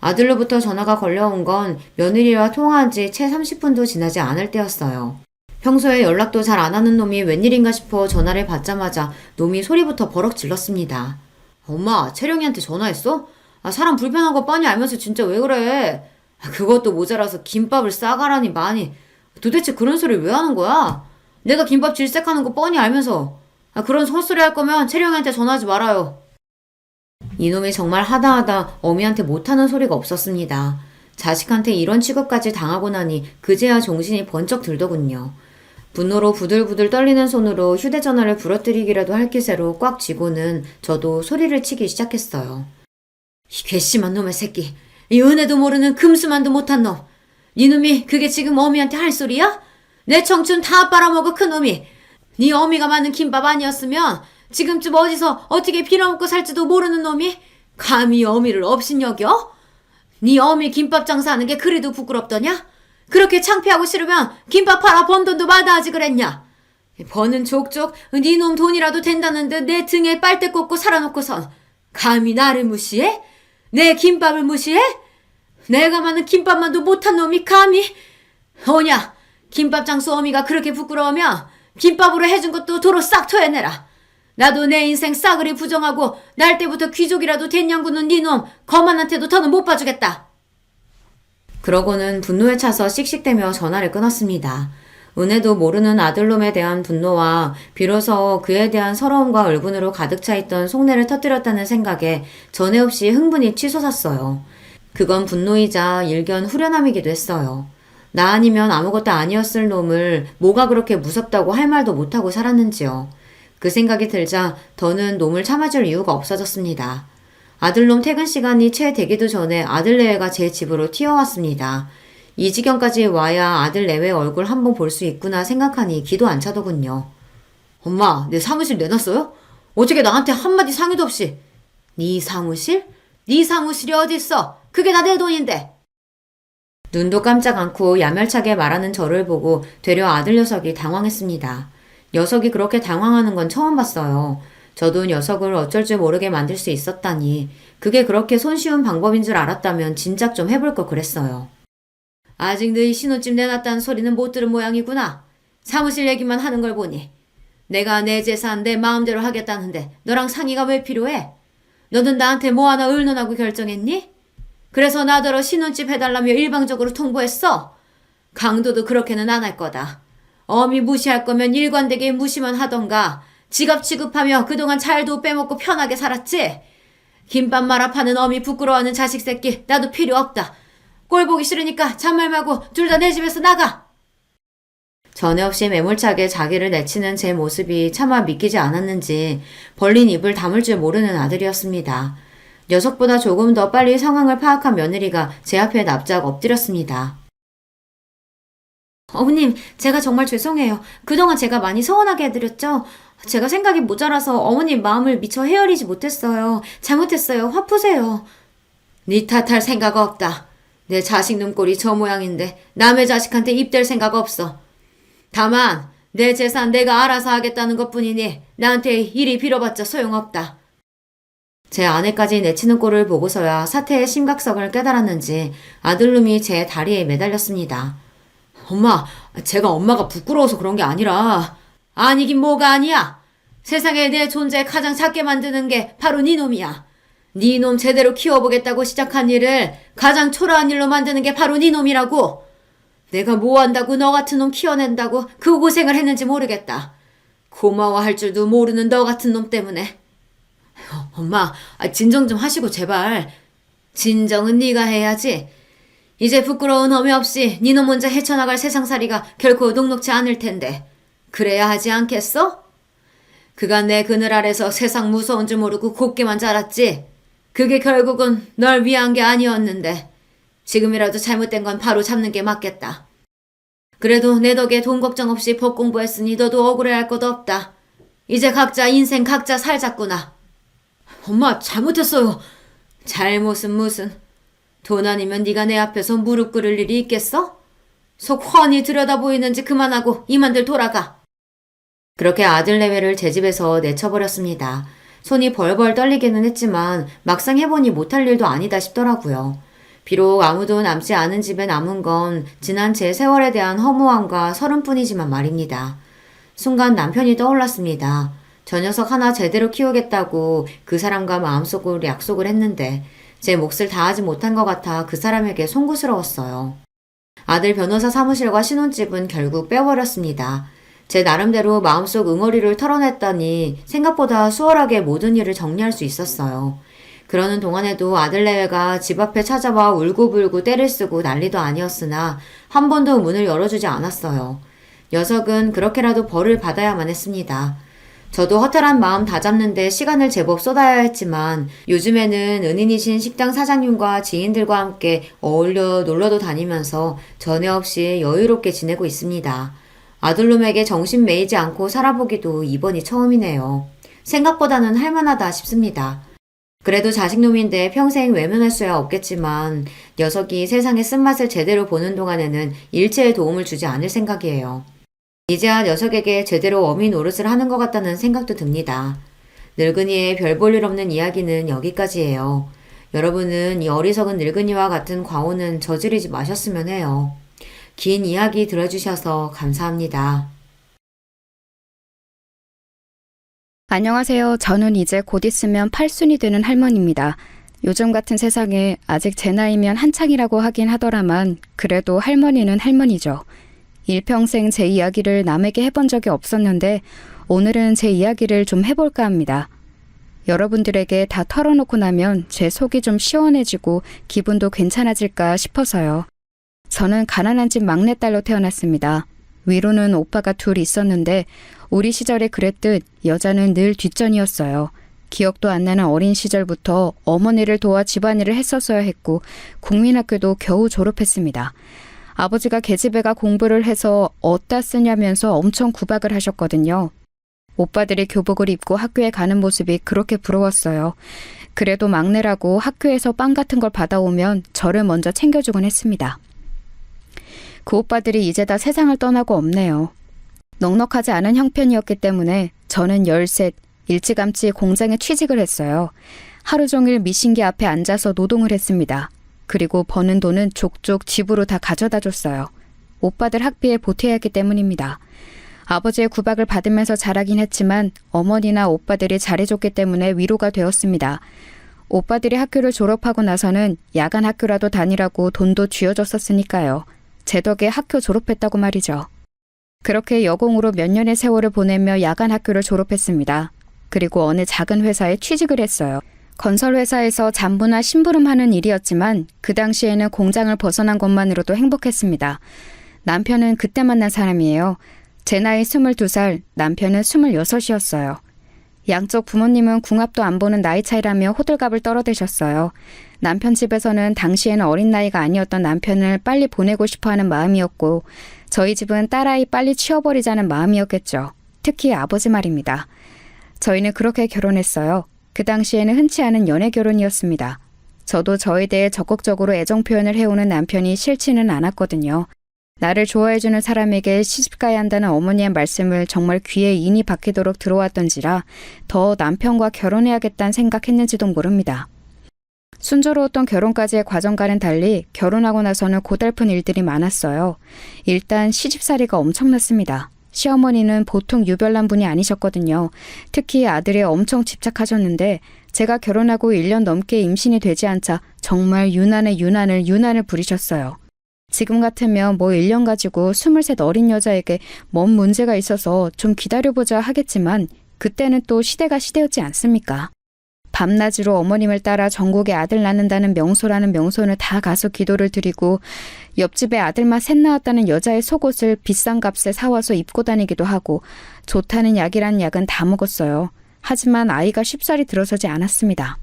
Speaker 1: 아들로부터 전화가 걸려온 건 며느리와 통화한 지 채 30분도 지나지 않을 때였어요. 평소에 연락도 잘 안 하는 놈이 웬일인가 싶어 전화를 받자마자 놈이 소리부터 버럭 질렀습니다. 엄마, 채령이한테 전화했어? 사람 불편한 거 뻔히 알면서 진짜 왜 그래? 그것도 모자라서 김밥을 싸가라니 많이. 도대체 그런 소리를 왜 하는 거야? 내가 김밥 질색하는 거 뻔히 알면서. 그런 헛소리 할 거면 채령이한테 전화하지 말아요. 이놈이 정말 하다하다 어미한테 못하는 소리가 없었습니다. 자식한테 이런 취급까지 당하고 나니 그제야 정신이 번쩍 들더군요. 분노로 부들부들 떨리는 손으로 휴대전화를 부러뜨리기라도 할 기세로 꽉 쥐고는 저도 소리를 치기 시작했어요. 이 괘씸한 놈의 새끼. 이 은혜도 모르는 금수만도 못한 놈. 이놈이 그게 지금 어미한테 할 소리야? 내 청춘 다 빨아먹어 큰 놈이. 네 어미가 만든 김밥 아니었으면 지금쯤 어디서 어떻게 빌어먹고 살지도 모르는 놈이 감히 어미를 업신여겨? 네 어미 김밥 장사하는 게 그래도 부끄럽더냐? 그렇게 창피하고 싫으면 김밥 팔아 번 돈도 마다하지 그랬냐? 버는 족족 네 놈 돈이라도 된다는 듯 내 등에 빨대 꽂고 살아놓고선 감히 나를 무시해? 내 김밥을 무시해? 내가 만든 김밥만도 못한 놈이 감히? 오냐, 김밥 장수 어미가 그렇게 부끄러우면 김밥으로 해준 것도 도로 싹 토해내라. 나도 내 인생 싸그리 부정하고 날 때부터 귀족이라도 된냥구는 네 놈 거만한테도 더는 못 봐주겠다. 그러고는 분노에 차서 씩씩대며 전화를 끊었습니다. 은혜도 모르는 아들놈에 대한 분노와 비로소 그에 대한 서러움과 울분으로 가득 차 있던 속내를 터뜨렸다는 생각에 전에 없이 흥분이 치솟았어요. 그건 분노이자 일견 후련함이기도 했어요. 나 아니면 아무것도 아니었을 놈을 뭐가 그렇게 무섭다고 할 말도 못하고 살았는지요. 그 생각이 들자 더는 놈을 참아줄 이유가 없어졌습니다. 아들놈 퇴근 시간이 채 되기도 전에 아들내외가 제 집으로 튀어왔습니다. 이 지경까지 와야 아들내외 얼굴 한번 볼 수 있구나 생각하니 기도 안 차더군요. 엄마, 내 사무실 내놨어요? 어떻게 나한테 한마디 상의도 없이. 네 사무실? 네 사무실이 어딨어? 그게 다 내 돈인데. 눈도 깜짝 않고 야멸차게 말하는 저를 보고 되려 아들 녀석이 당황했습니다. 녀석이 그렇게 당황하는 건 처음 봤어요. 저도 녀석을 어쩔 줄 모르게 만들 수 있었다니 그게 그렇게 손쉬운 방법인 줄 알았다면 진작 좀 해볼 걸 그랬어요. 아직 너희 신혼집 내놨다는 소리는 못 들은 모양이구나. 사무실 얘기만 하는 걸 보니. 내가 내 재산 내 마음대로 하겠다는데 너랑 상의가 왜 필요해? 너는 나한테 뭐 하나 의논하고 결정했니? 그래서 나더러 신혼집 해달라며 일방적으로 통보했어? 강도도 그렇게는 안 할 거다. 어미 무시할 거면 일관되게 무시만 하던가 지갑 취급하며 그동안 잘도 빼먹고 편하게 살았지? 김밥 말아 파는 어미 부끄러워하는 자식 새끼 나도 필요 없다. 꼴 보기 싫으니까 잔말 말고 둘 다 내 집에서 나가. 전에 없이 매몰차게 자기를 내치는 제 모습이 차마 믿기지 않았는지 벌린 입을 다물 줄 모르는 아들이었습니다. 녀석보다 조금 더 빨리 상황을 파악한 며느리가 제 앞에 납작 엎드렸습니다. 어머님, 제가 정말 죄송해요. 그동안 제가 많이 서운하게 해드렸죠? 제가 생각이 모자라서 어머님 마음을 미처 헤아리지 못했어요. 잘못했어요. 화 푸세요. 네 탓할 생각 없다. 내 자식 눈꼴이 저 모양인데 남의 자식한테 입댈 생각 없어. 다만 내 재산 내가 알아서 하겠다는 것뿐이니 나한테 이리 빌어봤자 소용없다. 제 아내까지 내치는 꼴을 보고서야 사태의 심각성을 깨달았는지 아들놈이 제 다리에 매달렸습니다. 엄마, 제가 엄마가 부끄러워서 그런 게 아니라. 아니긴 뭐가 아니야. 세상에 내 존재 가장 작게 만드는 게 바로 네 놈이야. 네 놈 제대로 키워보겠다고 시작한 일을 가장 초라한 일로 만드는 게 바로 네 놈이라고. 내가 뭐 한다고 너 같은 놈 키워낸다고 그 고생을 했는지 모르겠다. 고마워할 줄도 모르는 너 같은 놈 때문에. 엄마, 진정 좀 하시고 제발. 진정은 네가 해야지. 이제 부끄러운 험이 없이 네 놈 혼자 헤쳐나갈 세상살이가 결코 녹록지 않을 텐데 그래야 하지 않겠어? 그간 내 그늘 아래서 세상 무서운 줄 모르고 곱게만 자랐지. 그게 결국은 널 위한 게 아니었는데 지금이라도 잘못된 건 바로 잡는 게 맞겠다. 그래도 내 덕에 돈 걱정 없이 법 공부했으니 너도 억울해할 것도 없다. 이제 각자 인생 각자 살자꾸나. 엄마, 잘못했어요. 잘못은 무슨. 돈 아니면 네가 내 앞에서 무릎 꿇을 일이 있겠어? 속 훤히 들여다 보이는지 그만하고 이만들 돌아가. 그렇게 아들 내외를 제 집에서 내쳐버렸습니다. 손이 벌벌 떨리기는 했지만 막상 해보니 못할 일도 아니다 싶더라고요. 비록 아무도 남지 않은 집에 남은 건 지난 제 세월에 대한 허무함과 서름뿐이지만 말입니다. 순간 남편이 떠올랐습니다. 저 녀석 하나 제대로 키우겠다고 그 사람과 마음속으로 약속을 했는데 제 몫을 다하지 못한 것 같아 그 사람에게 송구스러웠어요. 아들 변호사 사무실과 신혼집은 결국 빼버렸습니다. 제 나름대로 마음속 응어리를 털어냈더니 생각보다 수월하게 모든 일을 정리할 수 있었어요. 그러는 동안에도 아들 내외가 집 앞에 찾아와 울고불고 떼를 쓰고 난리도 아니었으나 한 번도 문을 열어주지 않았어요. 녀석은 그렇게라도 벌을 받아야만 했습니다. 저도 허탈한 마음 다잡는데 시간을 제법 쏟아야 했지만 요즘에는 은인이신 식당 사장님과 지인들과 함께 어울려 놀러도 다니면서 전에 없이 여유롭게 지내고 있습니다. 아들놈에게 정신 매이지 않고 살아보기도 이번이 처음이네요. 생각보다는 할만하다 싶습니다. 그래도 자식놈인데 평생 외면할 수야 없겠지만 녀석이 세상의 쓴맛을 제대로 보는 동안에는 일체의 도움을 주지 않을 생각이에요. 이제야 녀석에게 제대로 어미 노릇을 하는 것 같다는 생각도 듭니다. 늙은이의 별 볼 일 없는 이야기는 여기까지예요. 여러분은 이 어리석은 늙은이와 같은 과오는 저지르지 마셨으면 해요. 긴 이야기 들어주셔서 감사합니다.
Speaker 2: 안녕하세요. 저는 이제 곧 있으면 8순이 되는 할머니입니다. 요즘 같은 세상에 아직 제 나이면 한창이라고 하긴 하더라만 그래도 할머니는 할머니죠. 일평생 제 이야기를 남에게 해본 적이 없었는데 오늘은 제 이야기를 좀 해볼까 합니다. 여러분들에게 다 털어놓고 나면 제 속이 좀 시원해지고 기분도 괜찮아질까 싶어서요. 저는 가난한 집 막내딸로 태어났습니다. 위로는 오빠가 둘 있었는데 우리 시절에 그랬듯 여자는 늘 뒷전이었어요. 기억도 안 나는 어린 시절부터 어머니를 도와 집안일을 했었어야 했고 국민학교도 겨우 졸업했습니다. 아버지가 계집애가 공부를 해서 어디다 쓰냐면서 엄청 구박을 하셨거든요. 오빠들이 교복을 입고 학교에 가는 모습이 그렇게 부러웠어요. 그래도 막내라고 학교에서 빵 같은 걸 받아오면 저를 먼저 챙겨주곤 했습니다. 그 오빠들이 이제 다 세상을 떠나고 없네요. 넉넉하지 않은 형편이었기 때문에 저는 13, 일찌감치 공장에 취직을 했어요. 하루 종일 미신기 앞에 앉아서 노동을 했습니다. 그리고 버는 돈은 족족 집으로 다 가져다 줬어요. 오빠들 학비에 보태야 했기 때문입니다. 아버지의 구박을 받으면서 자라긴 했지만 어머니나 오빠들이 잘해줬기 때문에 위로가 되었습니다. 오빠들이 학교를 졸업하고 나서는 야간 학교라도 다니라고 돈도 쥐어줬었으니까요. 제 덕에 학교 졸업했다고 말이죠. 그렇게 여공으로 몇 년의 세월을 보내며 야간 학교를 졸업했습니다. 그리고 어느 작은 회사에 취직을 했어요. 건설회사에서 잡부나 심부름하는 일이었지만 그 당시에는 공장을 벗어난 것만으로도 행복했습니다. 남편은 그때 만난 사람이에요. 제 나이 22살, 남편은 26이었어요. 양쪽 부모님은 궁합도 안 보는 나이 차이라며 호들갑을 떨어대셨어요. 남편 집에서는 당시에는 어린 나이가 아니었던 남편을 빨리 보내고 싶어하는 마음이었고 저희 집은 딸아이 빨리 치워버리자는 마음이었겠죠. 특히 아버지 말입니다. 저희는 그렇게 결혼했어요. 그 당시에는 흔치 않은 연애 결혼이었습니다. 저도 저에 대해 적극적으로 애정 표현을 해오는 남편이 싫지는 않았거든요. 나를 좋아해주는 사람에게 시집가야 한다는 어머니의 말씀을 정말 귀에 인이 박히도록 들어왔던지라 더 남편과 결혼해야겠다는 생각했는지도 모릅니다. 순조로웠던 결혼까지의 과정과는 달리 결혼하고 나서는 고달픈 일들이 많았어요. 일단 시집살이가 엄청났습니다. 시어머니는 보통 유별난 분이 아니셨거든요. 특히 아들에 엄청 집착하셨는데 제가 결혼하고 1년 넘게 임신이 되지 않자 정말 유난을 부리셨어요. 지금 같으면 뭐 1년 가지고 23 어린 여자에게 뭔 문제가 있어서 좀 기다려보자 하겠지만 그때는 또 시대가 시대였지 않습니까? 밤낮으로 어머님을 따라 전국에 아들 낳는다는 명소라는 명소는 다 가서 기도를 드리고 옆집에 아들만 셋 낳았다는 여자의 속옷을 비싼 값에 사와서 입고 다니기도 하고 좋다는 약이란 약은 다 먹었어요. 하지만 아이가 쉽사리 들어서지 않았습니다.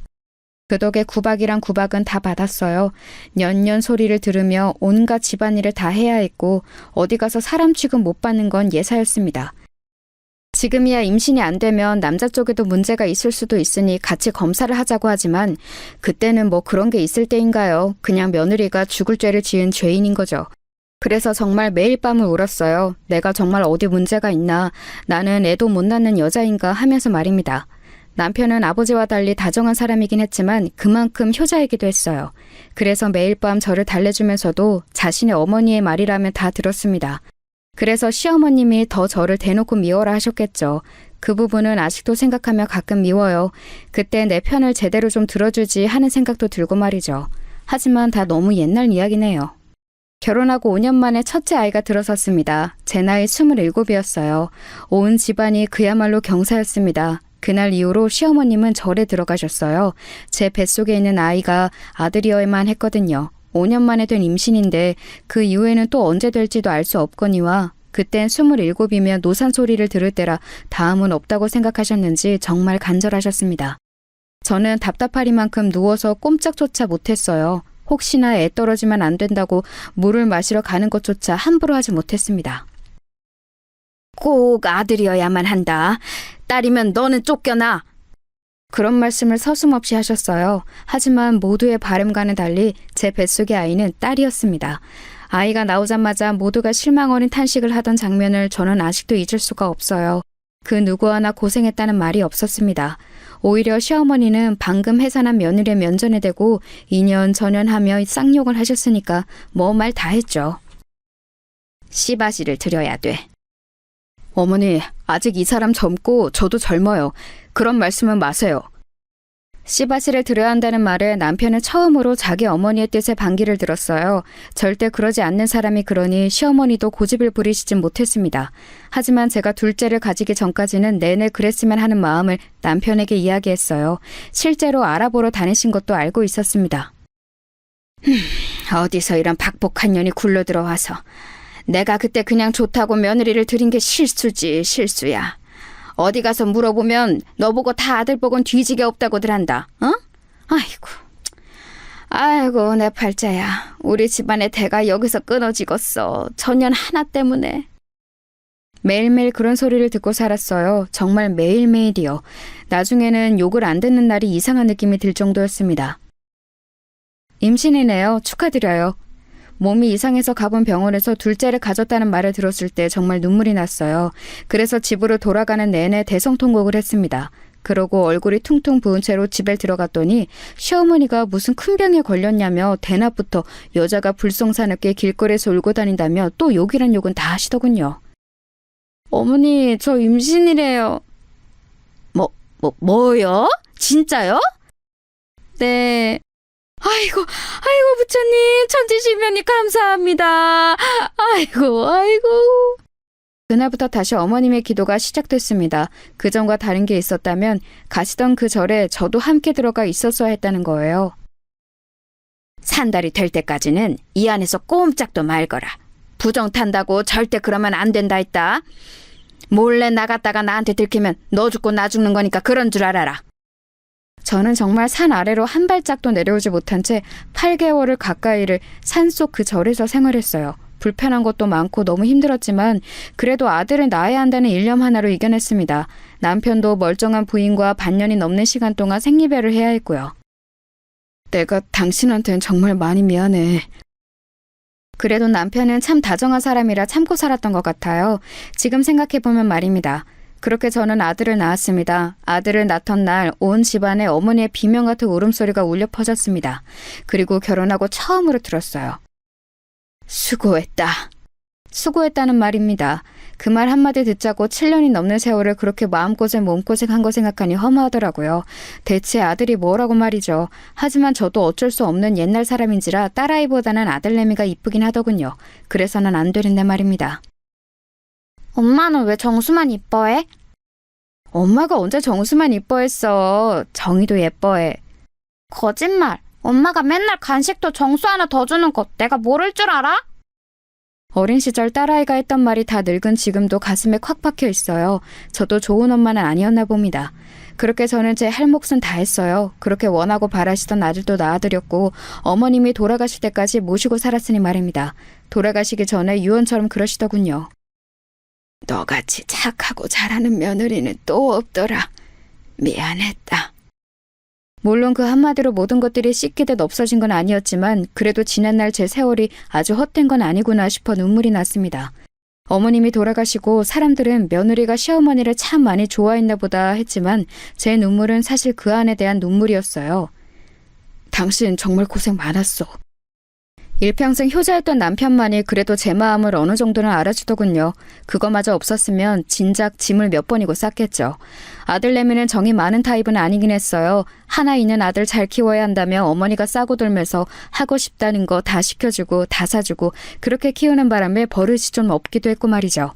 Speaker 2: 그 덕에 구박이란 구박은 다 받았어요. 년년 소리를 들으며 온갖 집안일을 다 해야 했고 어디 가서 사람 취급 못 받는 건 예사였습니다. 지금이야 임신이 안 되면 남자 쪽에도 문제가 있을 수도 있으니 같이 검사를 하자고 하지만 그때는 뭐 그런 게 있을 때인가요? 그냥 며느리가 죽을 죄를 지은 죄인인 거죠. 그래서 정말 매일 밤을 울었어요. 내가 정말 어디 문제가 있나, 나는 애도 못 낳는 여자인가 하면서 말입니다. 남편은 아버지와 달리 다정한 사람이긴 했지만 그만큼 효자이기도 했어요. 그래서 매일 밤 저를 달래주면서도 자신의 어머니의 말이라면 다 들었습니다. 그래서 시어머님이 더 저를 대놓고 미워라 하셨겠죠. 그 부분은 아직도 생각하며 가끔 미워요. 그때 내 편을 제대로 좀 들어주지 하는 생각도 들고 말이죠. 하지만 다 너무 옛날 이야기네요. 결혼하고 5년 만에 첫째 아이가 들어섰습니다. 제 나이 27이었어요. 온 집안이 그야말로 경사였습니다. 그날 이후로 시어머님은 절에 들어가셨어요. 제 뱃속에 있는 아이가 아들이어야만 했거든요. 5년 만에 된 임신인데 그 이후에는 또 언제 될지도 알 수 없거니와 그땐 27이면 노산 소리를 들을 때라 다음은 없다고 생각하셨는지 정말 간절하셨습니다. 저는 답답하리만큼 누워서 꼼짝조차 못했어요. 혹시나 애 떨어지면 안 된다고 물을 마시러 가는 것조차 함부로 하지 못했습니다. 꼭 아들이어야만 한다. 딸이면 너는 쫓겨나. 그런 말씀을 서슴없이 하셨어요. 하지만 모두의 바람과는 달리 제 뱃속의 아이는 딸이었습니다. 아이가 나오자마자 모두가 실망 어린 탄식을 하던 장면을 저는 아직도 잊을 수가 없어요. 그 누구 하나 고생했다는 말이 없었습니다. 오히려 시어머니는 방금 해산한 며느리의 면전에 대고 2년 전연하며 쌍욕을 하셨으니까 뭐 말 다 했죠. 씨바시를 드려야 돼. 어머니, 아직 이 사람 젊고 저도 젊어요. 그런 말씀은 마세요. 씨바시를 드려야 한다는 말에 남편은 처음으로 자기 어머니의 뜻에 반기를 들었어요. 절대 그러지 않는 사람이 그러니 시어머니도 고집을 부리시진 못했습니다. 하지만 제가 둘째를 가지기 전까지는 내내 그랬으면 하는 마음을 남편에게 이야기했어요. 실제로 알아보러 다니신 것도 알고 있었습니다. 어디서 이런 박복한 년이 굴러들어와서 내가 그때 그냥 좋다고 며느리를 들인 게 실수지, 실수야. 어디 가서 물어보면 너 보고 다 아들 복은 뒤지게 없다고들 한다. 어? 아이고 내 팔자야. 우리 집안의 대가 여기서 끊어지겠어. 전년 하나 때문에. 매일매일 그런 소리를 듣고 살았어요. 정말 매일매일이요. 나중에는 욕을 안 듣는 날이 이상한 느낌이 들 정도였습니다. 임신이네요. 축하드려요. 몸이 이상해서 가본 병원에서 둘째를 가졌다는 말을 들었을 때 정말 눈물이 났어요. 그래서 집으로 돌아가는 내내 대성통곡을 했습니다. 그러고 얼굴이 퉁퉁 부은 채로 집에 들어갔더니 시어머니가 무슨 큰 병에 걸렸냐며 대낮부터 여자가 불성사납게 길거리에서 울고 다닌다며 또 욕이란 욕은 다 하시더군요. 어머니, 저 임신이래요. 뭐요? 진짜요? 네. 아이고 부처님, 천지시면이 감사합니다. 아이고. 그날부터 다시 어머님의 기도가 시작됐습니다. 그전과 다른 게 있었다면 가시던 그 절에 저도 함께 들어가 있었어야 했다는 거예요. 산달이 될 때까지는 이 안에서 꼼짝도 말거라. 부정 탄다고 절대 그러면 안 된다 했다. 몰래 나갔다가 나한테 들키면 너 죽고 나 죽는 거니까 그런 줄 알아라. 저는 정말 산 아래로 한 발짝도 내려오지 못한 채 8개월을 가까이를 산속 그 절에서 생활했어요. 불편한 것도 많고 너무 힘들었지만 그래도 아들을 낳아야 한다는 일념 하나로 이겨냈습니다. 남편도 멀쩡한 부인과 반년이 넘는 시간 동안 생리배를 해야 했고요. 내가 당신한테는 정말 많이 미안해. 그래도 남편은 참 다정한 사람이라 참고 살았던 것 같아요. 지금 생각해보면 말입니다. 그렇게 저는 아들을 낳았습니다. 아들을 낳던 날 온 집안에 어머니의 비명 같은 울음소리가 울려 퍼졌습니다. 그리고 결혼하고 처음으로 들었어요. 수고했다. 수고했다는 말입니다. 그 말 한마디 듣자고 7년이 넘는 세월을 그렇게 마음고생 몸고생한 거 생각하니 허무하더라고요. 대체 아들이 뭐라고 말이죠. 하지만 저도 어쩔 수 없는 옛날 사람인지라 딸아이보다는 아들내미가 이쁘긴 하더군요. 그래서는 안 되는데 말입니다. 엄마는 왜 정수만 이뻐해? 엄마가 언제 정수만 이뻐했어. 정이도 예뻐해. 거짓말. 엄마가 맨날 간식도 정수 하나 더 주는 거 내가 모를 줄 알아? 어린 시절 딸아이가 했던 말이 다 늙은 지금도 가슴에 콱 박혀 있어요. 저도 좋은 엄마는 아니었나 봅니다. 그렇게 저는 제 할 몫은 다 했어요. 그렇게 원하고 바라시던 아들도 낳아드렸고 어머님이 돌아가실 때까지 모시고 살았으니 말입니다. 돌아가시기 전에 유언처럼 그러시더군요. 너같이 착하고 잘하는 며느리는 또 없더라. 미안했다. 물론 그 한마디로 모든 것들이 씻기듯 없어진 건 아니었지만 그래도 지난날 제 세월이 아주 헛된 건 아니구나 싶어 눈물이 났습니다. 어머님이 돌아가시고 사람들은 며느리가 시어머니를 참 많이 좋아했나 보다 했지만 제 눈물은 사실 그 안에 대한 눈물이었어요. 당신 정말 고생 많았어. 일평생 효자였던 남편만이 그래도 제 마음을 어느 정도는 알아주더군요. 그거마저 없었으면 진작 짐을 몇 번이고 쌌겠죠. 아들내미는 정이 많은 타입은 아니긴 했어요. 하나 있는 아들 잘 키워야 한다며 어머니가 싸고 돌면서 하고 싶다는 거 다 시켜주고 다 사주고 그렇게 키우는 바람에 버릇이 좀 없기도 했고 말이죠.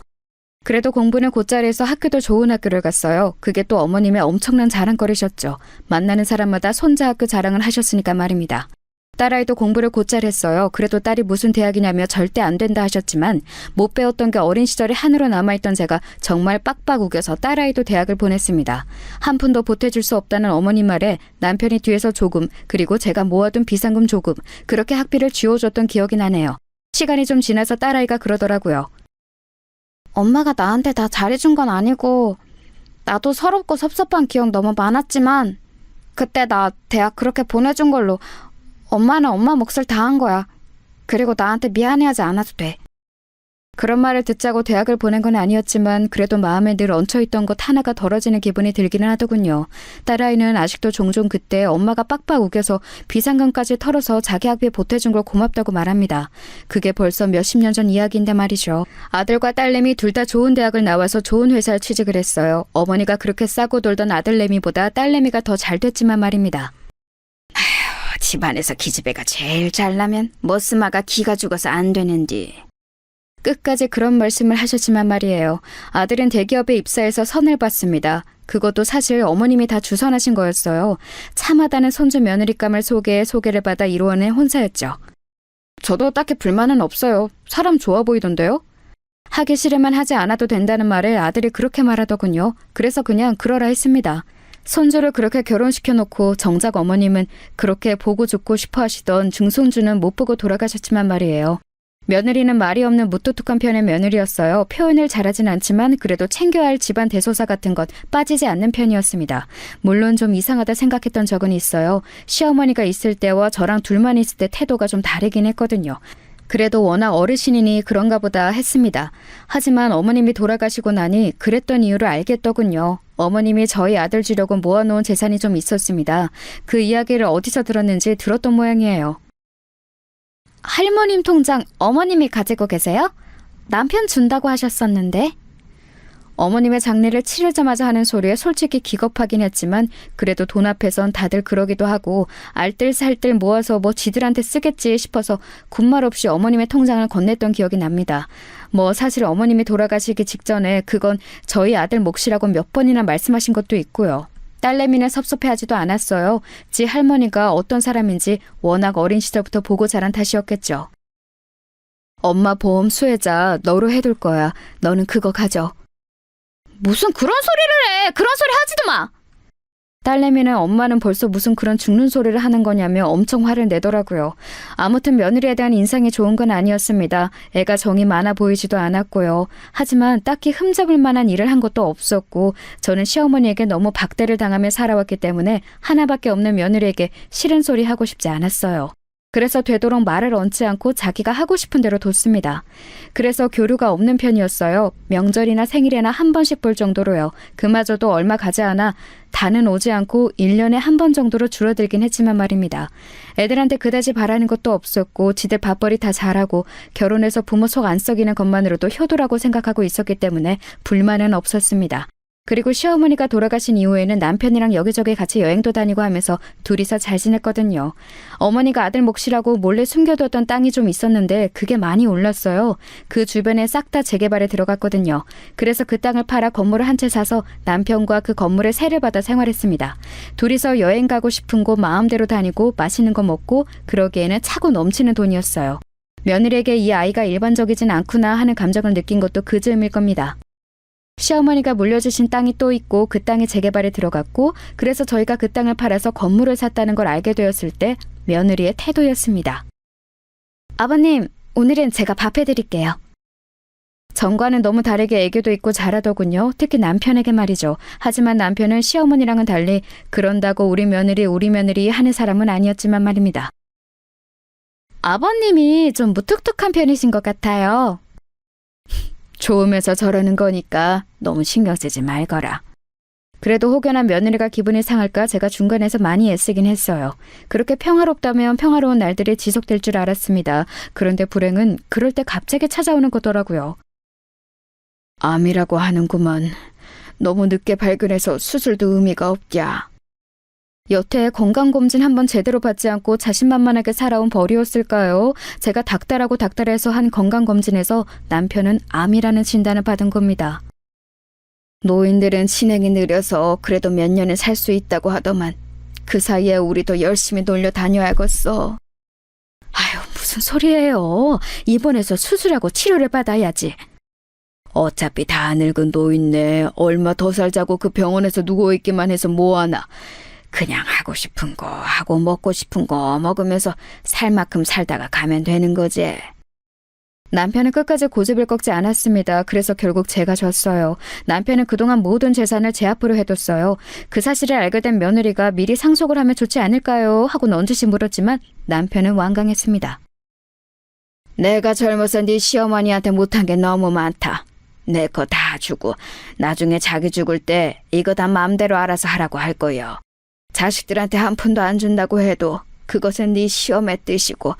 Speaker 2: 그래도 공부는 곧자리에서 학교도 좋은 학교를 갔어요. 그게 또 어머님의 엄청난 자랑거리셨죠. 만나는 사람마다 손자 학교 자랑을 하셨으니까 말입니다. 딸아이도 공부를 곧잘 했어요. 그래도 딸이 무슨 대학이냐며 절대 안 된다 하셨지만 못 배웠던 게 어린 시절에 한으로 남아있던 제가 정말 빡빡 우겨서 딸아이도 대학을 보냈습니다. 한 푼도 보태줄 수 없다는 어머님 말에 남편이 뒤에서 조금 그리고 제가 모아둔 비상금 조금 그렇게 학비를 쥐어줬던 기억이 나네요. 시간이 좀 지나서 딸아이가 그러더라고요. 엄마가 나한테 다 잘해준 건 아니고 나도 서럽고 섭섭한 기억 너무 많았지만 그때 나 대학 그렇게 보내준 걸로 엄마는 엄마 몫을 다 한 거야. 그리고 나한테 미안해하지 않아도 돼. 그런 말을 듣자고 대학을 보낸 건 아니었지만 그래도 마음에 늘 얹혀있던 것 하나가 덜어지는 기분이 들기는 하더군요. 딸아이는 아직도 종종 그때 엄마가 빡빡 우겨서 비상금까지 털어서 자기 학비에 보태준 걸 고맙다고 말합니다. 그게 벌써 몇십 년 전 이야기인데 말이죠. 아들과 딸내미 둘 다 좋은 대학을 나와서 좋은 회사에 취직을 했어요. 어머니가 그렇게 싸고 돌던 아들내미보다 딸내미가 더 잘 됐지만 말입니다. 집안에서 기집애가 제일 잘나면 머스마가 기가 죽어서 안 되는디. 끝까지 그런 말씀을 하셨지만 말이에요. 아들은 대기업에 입사해서 선을 받습니다. 그것도 사실 어머님이 다 주선하신 거였어요. 참하다는 손주 며느리감을 속에 소개를 받아 이루어낸 혼사였죠. 저도 딱히 불만은 없어요. 사람 좋아 보이던데요? 하기 싫으면 하지 않아도 된다는 말에 아들이 그렇게 말하더군요. 그래서 그냥 그러라 했습니다. 손주를 그렇게 결혼시켜놓고 정작 어머님은 그렇게 보고 죽고 싶어 하시던 증손주는 못 보고 돌아가셨지만 말이에요. 며느리는 말이 없는 무뚝뚝한 편의 며느리였어요. 표현을 잘하진 않지만 그래도 챙겨야 할 집안 대소사 같은 것 빠지지 않는 편이었습니다. 물론 좀 이상하다 생각했던 적은 있어요. 시어머니가 있을 때와 저랑 둘만 있을 때 태도가 좀 다르긴 했거든요. 그래도 워낙 어르신이니 그런가 보다 했습니다. 하지만 어머님이 돌아가시고 나니 그랬던 이유를 알겠더군요. 어머님이 저희 아들 주려고 모아놓은 재산이 좀 있었습니다. 그 이야기를 어디서 들었는지 들었던 모양이에요. 할머님 통장 어머님이 가지고 계세요? 남편 준다고 하셨었는데. 어머님의 장례를 치르자마자 하는 소리에 솔직히 기겁하긴 했지만 그래도 돈 앞에선 다들 그러기도 하고 알뜰살뜰 모아서 뭐 지들한테 쓰겠지 싶어서 군말 없이 어머님의 통장을 건넸던 기억이 납니다. 뭐 사실 어머님이 돌아가시기 직전에 그건 저희 아들 몫이라고 몇 번이나 말씀하신 것도 있고요. 딸내미는 섭섭해하지도 않았어요. 지 할머니가 어떤 사람인지 워낙 어린 시절부터 보고 자란 탓이었겠죠. 엄마 보험 수혜자 너로 해둘 거야. 너는 그거 가져. 무슨 그런 소리를 해. 그런 소리 하지도 마. 딸내미는 엄마는 벌써 무슨 그런 죽는 소리를 하는 거냐며 엄청 화를 내더라고요. 아무튼 며느리에 대한 인상이 좋은 건 아니었습니다. 애가 정이 많아 보이지도 않았고요. 하지만 딱히 흠잡을 만한 일을 한 것도 없었고 저는 시어머니에게 너무 박대를 당하며 살아왔기 때문에 하나밖에 없는 며느리에게 싫은 소리 하고 싶지 않았어요. 그래서 되도록 말을 얹지 않고 자기가 하고 싶은 대로 뒀습니다. 그래서 교류가 없는 편이었어요. 명절이나 생일에나 한 번씩 볼 정도로요. 그마저도 얼마 가지 않아 다는 오지 않고 1년에 한 번 정도로 줄어들긴 했지만 말입니다. 애들한테 그다지 바라는 것도 없었고 지들 밥벌이 다 잘하고 결혼해서 부모 속 안 썩이는 것만으로도 효도라고 생각하고 있었기 때문에 불만은 없었습니다. 그리고 시어머니가 돌아가신 이후에는 남편이랑 여기저기 같이 여행도 다니고 하면서 둘이서 잘 지냈거든요. 어머니가 아들 몫이라고 몰래 숨겨뒀던 땅이 좀 있었는데 그게 많이 올랐어요. 그 주변에 싹 다 재개발에 들어갔거든요. 그래서 그 땅을 팔아 건물을 한 채 사서 남편과 그 건물에 세를 받아 생활했습니다. 둘이서 여행 가고 싶은 곳 마음대로 다니고 맛있는 거 먹고 그러기에는 차고 넘치는 돈이었어요. 며느리에게 이 아이가 일반적이진 않구나 하는 감정을 느낀 것도 그 즈음일 겁니다. 시어머니가 물려주신 땅이 또 있고 그 땅이 재개발에 들어갔고 그래서 저희가 그 땅을 팔아서 건물을 샀다는 걸 알게 되었을 때 며느리의 태도였습니다. 아버님, 오늘은 제가 밥 해드릴게요. 전과는 너무 다르게 애교도 있고 잘하더군요. 특히 남편에게 말이죠. 하지만 남편은 시어머니랑은 달리 그런다고 우리 며느리 하는 사람은 아니었지만 말입니다. 아버님이 좀 무뚝뚝한 편이신 것 같아요. 좋으면서 저러는 거니까 너무 신경 쓰지 말거라. 그래도 혹여나 며느리가 기분이 상할까 제가 중간에서 많이 애쓰긴 했어요. 그렇게 평화롭다면 평화로운 날들이 지속될 줄 알았습니다. 그런데 불행은 그럴 때 갑자기 찾아오는 거더라고요. 암이라고 하는구먼. 너무 늦게 발견해서 수술도 의미가 없냐. 여태 건강검진 한번 제대로 받지 않고 자신만만하게 살아온 벌이었을까요? 제가 닥달해서 한 건강검진에서 남편은 암이라는 진단을 받은 겁니다. 노인들은 진행이 느려서 그래도 몇 년은 살 수 있다고 하더만 그 사이에 우리도 열심히 놀려 다녀야겠어. 아유, 무슨 소리예요. 입원해서 수술하고 치료를 받아야지. 어차피 다 늙은 노인네 얼마 더 살자고 그 병원에서 누워있기만 해서 뭐하나. 그냥 하고 싶은 거 하고 먹고 싶은 거 먹으면서 살 만큼 살다가 가면 되는 거지. 남편은 끝까지 고집을 꺾지 않았습니다. 그래서 결국 제가 졌어요. 남편은 그동안 모든 재산을 제 앞으로 해뒀어요. 그 사실을 알게 된 며느리가 미리 상속을 하면 좋지 않을까요? 하고 넌지시 물었지만 남편은 완강했습니다. 내가 젊어서 네 시어머니한테 못한 게 너무 많다. 내 거 다 주고 나중에 자기 죽을 때 이거 다 마음대로 알아서 하라고 할 거요. 자식들한테 한 푼도 안 준다고 해도 그것은 네 시험의 뜻이고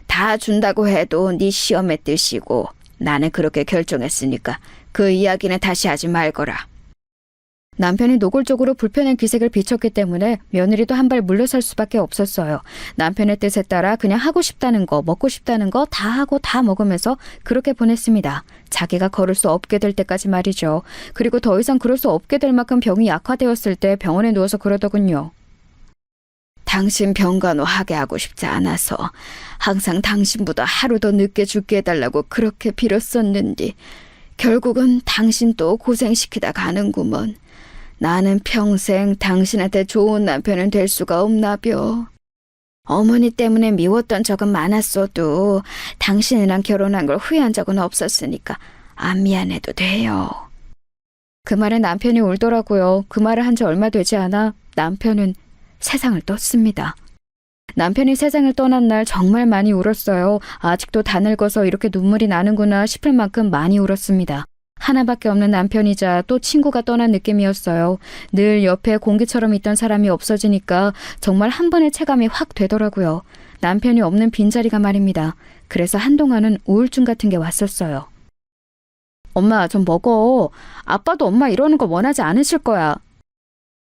Speaker 2: 다 준다고 해도 네 시험의 뜻이고 나는 그렇게 결정했으니까 그 이야기는 다시 하지 말거라. 남편이 노골적으로 불편한 기색을 비췄기 때문에 며느리도 한 발 물러설 수밖에 없었어요. 남편의 뜻에 따라 그냥 하고 싶다는 거, 먹고 싶다는 거 다 하고 다 먹으면서 그렇게 보냈습니다. 자기가 걸을 수 없게 될 때까지 말이죠. 그리고 더 이상 그럴 수 없게 될 만큼 병이 약화되었을 때 병원에 누워서 그러더군요. 당신 병간호 하게 하고 싶지 않아서 항상 당신보다 하루 더 늦게 죽게 해달라고 그렇게 빌었었는데 결국은 당신 또 고생시키다 가는구먼. 나는 평생 당신한테 좋은 남편은 될 수가 없나벼. 어머니 때문에 미웠던 적은 많았어도 당신이랑 결혼한 걸 후회한 적은 없었으니까 안 미안해도 돼요. 그 말에 남편이 울더라고요. 그 말을 한 지 얼마 되지 않아 남편은 세상을 떴습니다. 남편이 세상을 떠난 날 정말 많이 울었어요. 아직도 다 늙어서 이렇게 눈물이 나는구나 싶을 만큼 많이 울었습니다. 하나밖에 없는 남편이자 또 친구가 떠난 느낌이었어요. 늘 옆에 공기처럼 있던 사람이 없어지니까 정말 한 번의 체감이 확 되더라고요. 남편이 없는 빈자리가 말입니다. 그래서 한동안은 우울증 같은 게 왔었어요. 엄마, 좀 먹어. 아빠도 엄마 이러는 거 원하지 않으실 거야.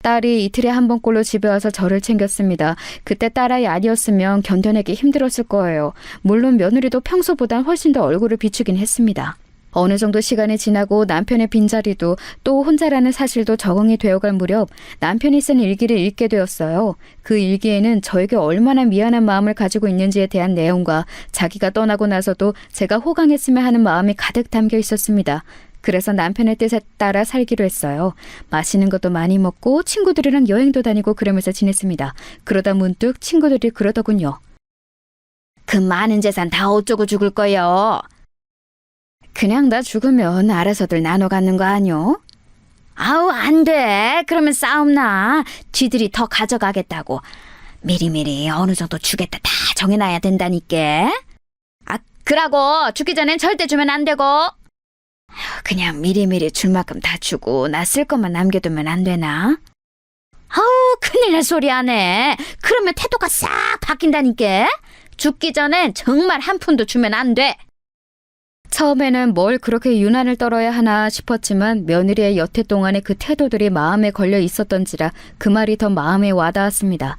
Speaker 2: 딸이 이틀에 한 번꼴로 집에 와서 저를 챙겼습니다. 그때 딸아이 아니었으면 견뎌내기 힘들었을 거예요. 물론 며느리도 평소보단 훨씬 더 얼굴을 비추긴 했습니다. 어느 정도 시간이 지나고 남편의 빈자리도 또 혼자라는 사실도 적응이 되어갈 무렵 남편이 쓴 일기를 읽게 되었어요. 그 일기에는 저에게 얼마나 미안한 마음을 가지고 있는지에 대한 내용과 자기가 떠나고 나서도 제가 호강했으면 하는 마음이 가득 담겨 있었습니다. 그래서 남편의 뜻에 따라 살기로 했어요. 맛있는 것도 많이 먹고 친구들이랑 여행도 다니고 그러면서 지냈습니다. 그러다 문득 친구들이 그러더군요. 그 많은 재산 다 어쩌고 죽을 거요? 그냥 나 죽으면 알아서들 나눠 갖는 거 아니요? 아우, 안 돼. 그러면 싸움 나. 쥐들이 더 가져가겠다고. 미리미리 어느 정도 주겠다 다 정해놔야 된다니까. 아, 그러고 죽기 전엔 절대 주면 안 되고. 그냥 미리미리 줄 만큼 다 주고 나 쓸 것만 남겨두면 안 되나? 아우, 큰일 날 소리 하네. 그러면 태도가 싹 바뀐다니까. 죽기 전엔 정말 한 푼도 주면 안 돼. 처음에는 뭘 그렇게 유난을 떨어야 하나 싶었지만 며느리의 여태 동안의 그 태도들이 마음에 걸려 있었던지라 그 말이 더 마음에 와닿았습니다.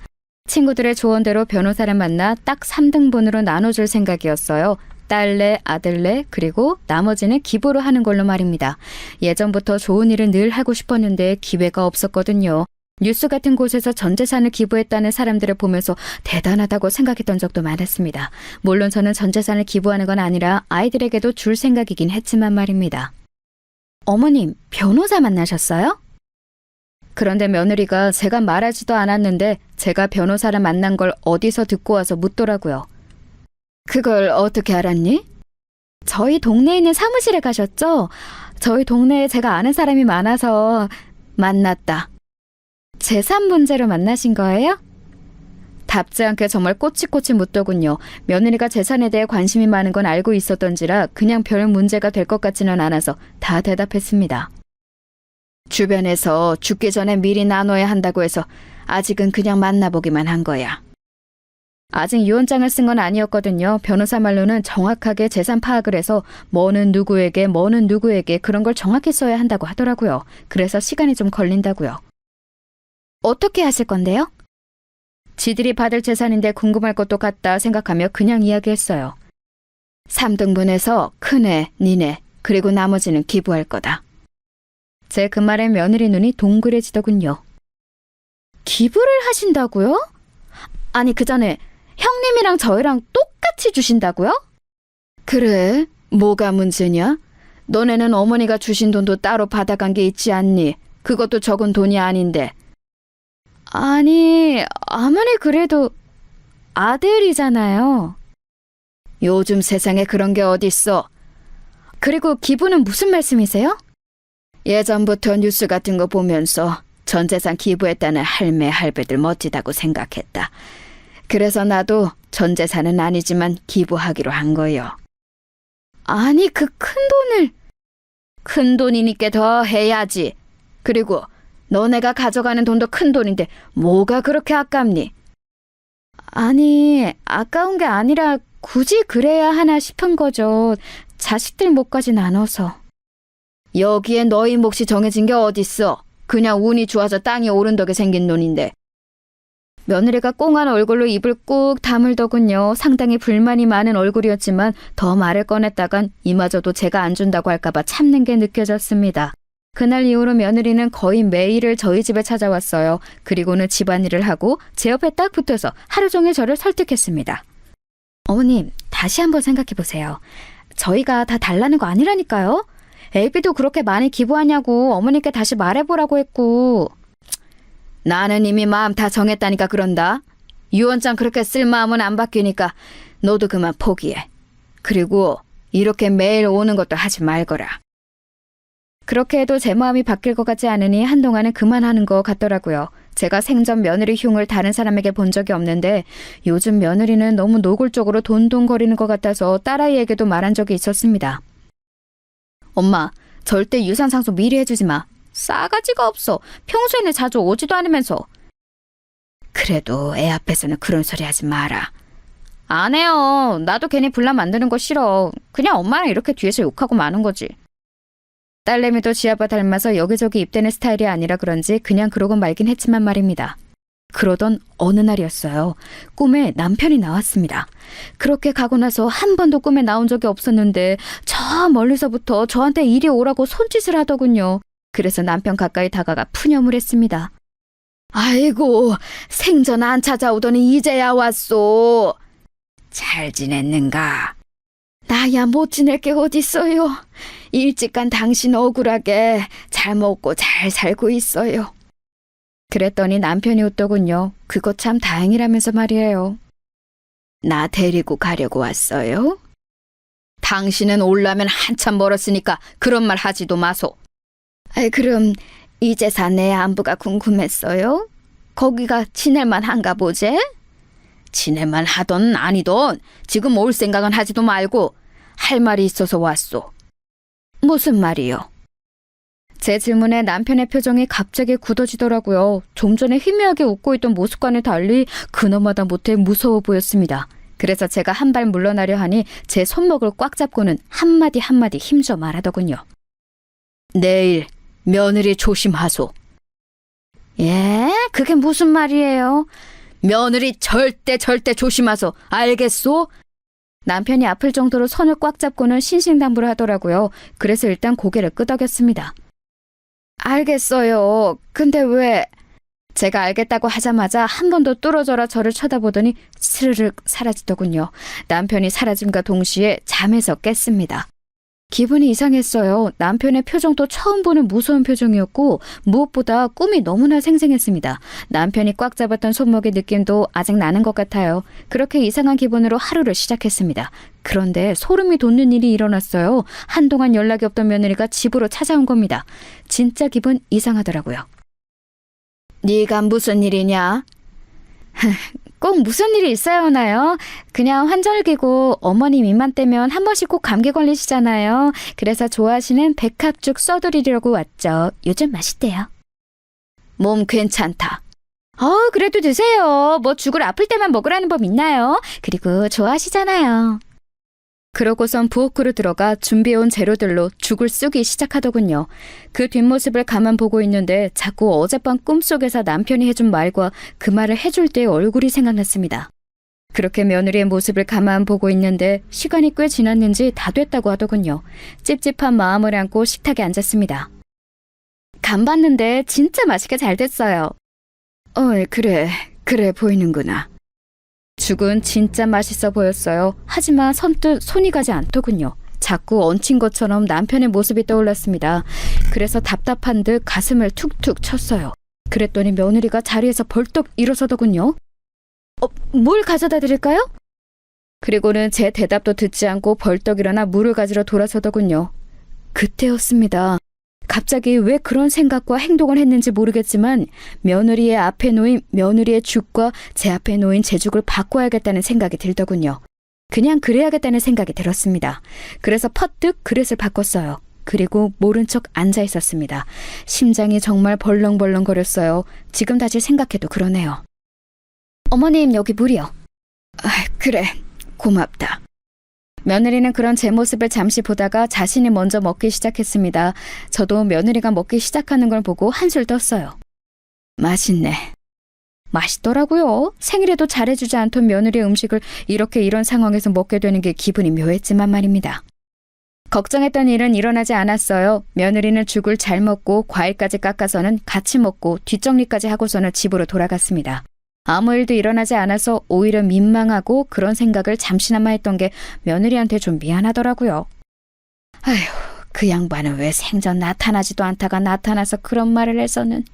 Speaker 2: 친구들의 조언대로 변호사를 만나 딱 3등분으로 나눠줄 생각이었어요. 딸내, 아들내, 그리고 나머지는 기부로 하는 걸로 말입니다. 예전부터 좋은 일을 늘 하고 싶었는데 기회가 없었거든요. 뉴스 같은 곳에서 전 재산을 기부했다는 사람들을 보면서 대단하다고 생각했던 적도 많았습니다. 물론 저는 전 재산을 기부하는 건 아니라 아이들에게도 줄 생각이긴 했지만 말입니다. 어머님, 변호사 만나셨어요? 그런데 며느리가 제가 말하지도 않았는데 제가 변호사를 만난 걸 어디서 듣고 와서 묻더라고요. 그걸 어떻게 알았니? 저희 동네에 있는 사무실에 가셨죠? 저희 동네에 제가 아는 사람이 많아서 만났다. 재산 문제로 만나신 거예요? 답지 않게 정말 꼬치꼬치 묻더군요. 며느리가 재산에 대해 관심이 많은 건 알고 있었던지라 그냥 별 문제가 될 것 같지는 않아서 다 대답했습니다. 주변에서 죽기 전에 미리 나눠야 한다고 해서 아직은 그냥 만나보기만 한 거야. 아직 유언장을 쓴 건 아니었거든요. 변호사 말로는 정확하게 재산 파악을 해서 뭐는 누구에게 그런 걸 정확히 써야 한다고 하더라고요. 그래서 시간이 좀 걸린다고요. 어떻게 하실 건데요? 지들이 받을 재산인데 궁금할 것도 같다 생각하며 그냥 이야기했어요. 3등분해서 큰애, 니네, 그리고 나머지는 기부할 거다. 제 그 말에 며느리 눈이 동그래지더군요. 기부를 하신다고요? 아니 그 전에 형님이랑 저희랑 똑같이 주신다고요? 그래, 뭐가 문제냐? 너네는 어머니가 주신 돈도 따로 받아간 게 있지 않니? 그것도 적은 돈이 아닌데. 아니, 아무리 그래도 아들이잖아요. 요즘 세상에 그런 게 어딨어. 그리고 기부는 무슨 말씀이세요? 예전부터 뉴스 같은 거 보면서 전 재산 기부했다는 할매, 할배들 멋지다고 생각했다. 그래서 나도 전 재산은 아니지만 기부하기로 한 거요. 아니, 그 큰 돈을. 큰 돈이니까 더 해야지. 그리고 너네가 가져가는 돈도 큰 돈인데 뭐가 그렇게 아깝니? 아니, 아까운 게 아니라 굳이 그래야 하나 싶은 거죠. 자식들 몫까지 나눠서. 여기에 너희 몫이 정해진 게 어딨어. 그냥 운이 좋아서 땅이 오른 덕에 생긴 돈인데. 며느리가 꽁한 얼굴로 입을 꾹 다물더군요. 상당히 불만이 많은 얼굴이었지만 더 말을 꺼냈다간 이마저도 제가 안 준다고 할까봐 참는 게 느껴졌습니다. 그날 이후로 며느리는 거의 매일을 저희 집에 찾아왔어요. 그리고는 집안일을 하고 제 옆에 딱 붙어서 하루 종일 저를 설득했습니다. 어머님, 다시 한번 생각해 보세요. 저희가 다 달라는 거 아니라니까요. 애비도 그렇게 많이 기부하냐고 어머니께 다시 말해보라고 했고. 나는 이미 마음 다 정했다니까 그런다. 유언장 그렇게 쓸 마음은 안 바뀌니까 너도 그만 포기해. 그리고 이렇게 매일 오는 것도 하지 말거라. 그렇게 해도 제 마음이 바뀔 것 같지 않으니 한동안은 그만하는 것 같더라고요. 제가 생전 며느리 흉을 다른 사람에게 본 적이 없는데 요즘 며느리는 너무 노골적으로 돈돈거리는 것 같아서 딸아이에게도 말한 적이 있었습니다. 엄마, 절대 유산상속 미리 해주지 마. 싸가지가 없어. 평소에는 자주 오지도 않으면서. 그래도 애 앞에서는 그런 소리 하지 마라. 안 해요. 나도 괜히 분란 만드는 거 싫어. 그냥 엄마랑 이렇게 뒤에서 욕하고 마는 거지. 딸내미도 지아빠 닮아서 여기저기 입대는 스타일이 아니라 그런지 그냥 그러고 말긴 했지만 말입니다. 그러던 어느 날이었어요. 꿈에 남편이 나왔습니다. 그렇게 가고 나서 한 번도 꿈에 나온 적이 없었는데 저 멀리서부터 저한테 이리 오라고 손짓을 하더군요. 그래서 남편 가까이 다가가 푸념을 했습니다. 아이고, 생전 안 찾아오더니 이제야 왔소. 잘 지냈는가? 나야 못 지낼 게 어딨어요. 일찍 간 당신 억울하게 잘 먹고 잘 살고 있어요. 그랬더니 남편이 웃더군요. 그거 참 다행이라면서 말이에요. 나 데리고 가려고 왔어요? 당신은 올라면 한참 멀었으니까 그런 말 하지도 마소. 그럼 이제 산 내 안부가 궁금했어요? 거기가 지낼만 한가 보제? 지낼만 하던 아니던 지금 올 생각은 하지도 말고 할 말이 있어서 왔소. 무슨 말이요? 제 질문에 남편의 표정이 갑자기 굳어지더라고요. 좀 전에 희미하게 웃고 있던 모습과는 달리 그놈마다 못해 무서워 보였습니다. 그래서 제가 한 발 물러나려 하니 제 손목을 꽉 잡고는 한마디 한마디 힘줘 말하더군요. 내일 며느리 조심하소. 예? 그게 무슨 말이에요? 며느리 절대 조심하소. 알겠소? 남편이 아플 정도로 손을 꽉 잡고는 신신당부를 하더라고요. 그래서 일단 고개를 끄덕였습니다. 알겠어요. 근데 왜? 제가 알겠다고 하자마자 한 번 더 뚫어져라 저를 쳐다보더니 스르륵 사라지더군요. 남편이 사라짐과 동시에 잠에서 깼습니다. 기분이 이상했어요. 남편의 표정도 처음 보는 무서운 표정이었고 무엇보다 꿈이 너무나 생생했습니다. 남편이 꽉 잡았던 손목의 느낌도 아직 나는 것 같아요. 그렇게 이상한 기분으로 하루를 시작했습니다. 그런데 소름이 돋는 일이 일어났어요. 한동안 연락이 없던 며느리가 집으로 찾아온 겁니다. 진짜 기분 이상하더라고요. 네가 무슨 일이냐? 꼭 무슨 일이 있어야 하나요? 그냥 환절기고 어머님 입만 떼면 한 번씩 꼭 감기 걸리시잖아요. 그래서 좋아하시는 백합죽 써드리려고 왔죠. 요즘 맛있대요. 몸 괜찮다. 그래도 드세요. 뭐 죽을 아플 때만 먹으라는 법 있나요? 그리고 좋아하시잖아요. 그러고선 부엌으로 들어가 준비해온 재료들로 죽을 쓰기 시작하더군요. 그 뒷모습을 가만 보고 있는데 자꾸 어젯밤 꿈속에서 남편이 해준 말과 그 말을 해줄 때의 얼굴이 생각났습니다. 그렇게 며느리의 모습을 가만 보고 있는데 시간이 꽤 지났는지 다 됐다고 하더군요. 찝찝한 마음을 안고 식탁에 앉았습니다. 간 봤는데 진짜 맛있게 잘 됐어요. 그래 보이는구나. 죽은 진짜 맛있어 보였어요. 하지만 선뜻 손이 가지 않더군요. 자꾸 얹힌 것처럼 남편의 모습이 떠올랐습니다. 그래서 답답한 듯 가슴을 툭툭 쳤어요. 그랬더니 며느리가 자리에서 벌떡 일어서더군요. 뭘 가져다 드릴까요? 그리고는 제 대답도 듣지 않고 벌떡 일어나 물을 가지러 돌아서더군요. 그때였습니다. 갑자기 왜 그런 생각과 행동을 했는지 모르겠지만 며느리의 앞에 놓인 며느리의 죽과 제 앞에 놓인 제 죽을 바꿔야겠다는 생각이 들더군요. 그냥 그래야겠다는 생각이 들었습니다. 그래서 퍼뜩 그릇을 바꿨어요. 그리고 모른 척 앉아 있었습니다. 심장이 정말 벌렁벌렁거렸어요. 지금 다시 생각해도 그러네요. 어머님, 여기 물이요. 그래, 고맙다. 며느리는 그런 제 모습을 잠시 보다가 자신이 먼저 먹기 시작했습니다. 저도 며느리가 먹기 시작하는 걸 보고 한술 떴어요. 맛있네. 맛있더라고요. 생일에도 잘해주지 않던 며느리의 음식을 이렇게 이런 상황에서 먹게 되는 게 기분이 묘했지만 말입니다. 걱정했던 일은 일어나지 않았어요. 며느리는 죽을 잘 먹고 과일까지 깎아서는 같이 먹고 뒷정리까지 하고서는 집으로 돌아갔습니다. 아무 일도 일어나지 않아서 오히려 민망하고 그런 생각을 잠시나마 했던 게 며느리한테 좀 미안하더라고요. 아휴, 그 양반은 왜 생전 나타나지도 않다가 나타나서 그런 말을 해서는.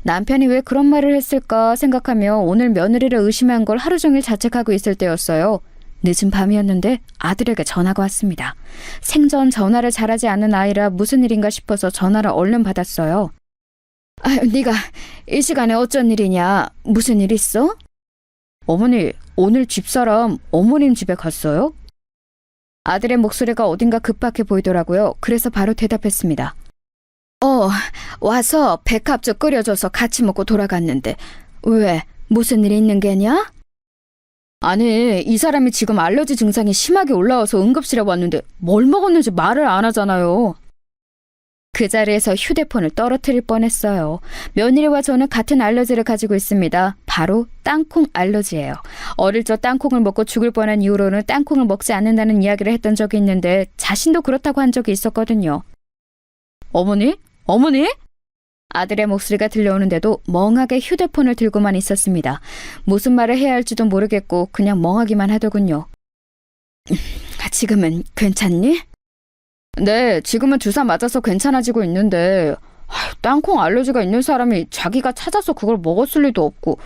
Speaker 2: 남편이 왜 그런 말을 했을까 생각하며 오늘 며느리를 의심한 걸 하루 종일 자책하고 있을 때였어요. 늦은 밤이었는데 아들에게 전화가 왔습니다. 생전 전화를 잘하지 않는 아이라 무슨 일인가 싶어서 전화를 얼른 받았어요. 네가 이 시간에 어쩐 일이냐? 무슨 일 있어? 어머니, 오늘 집사람 어머님 집에 갔어요? 아들의 목소리가 어딘가 급박해 보이더라고요. 그래서 바로 대답했습니다. 와서 백합죽 끓여줘서 같이 먹고 돌아갔는데 왜? 무슨 일이 있는 게냐? 아니, 이 사람이 지금 알러지 증상이 심하게 올라와서 응급실에 왔는데 뭘 먹었는지 말을 안 하잖아요. 그 자리에서 휴대폰을 떨어뜨릴 뻔했어요. 며느리와 저는 같은 알러지를 가지고 있습니다. 바로 땅콩 알러지예요. 어릴 적 땅콩을 먹고 죽을 뻔한 이후로는 땅콩을 먹지 않는다는 이야기를 했던 적이 있는데 자신도 그렇다고 한 적이 있었거든요. 어머니? 아들의 목소리가 들려오는데도 멍하게 휴대폰을 들고만 있었습니다. 무슨 말을 해야 할지도 모르겠고 그냥 멍하기만 하더군요. 지금은 괜찮니? 네, 지금은 주사 맞아서 괜찮아지고 있는데 땅콩 알러지가 있는 사람이 자기가 찾아서 그걸 먹었을 리도 없고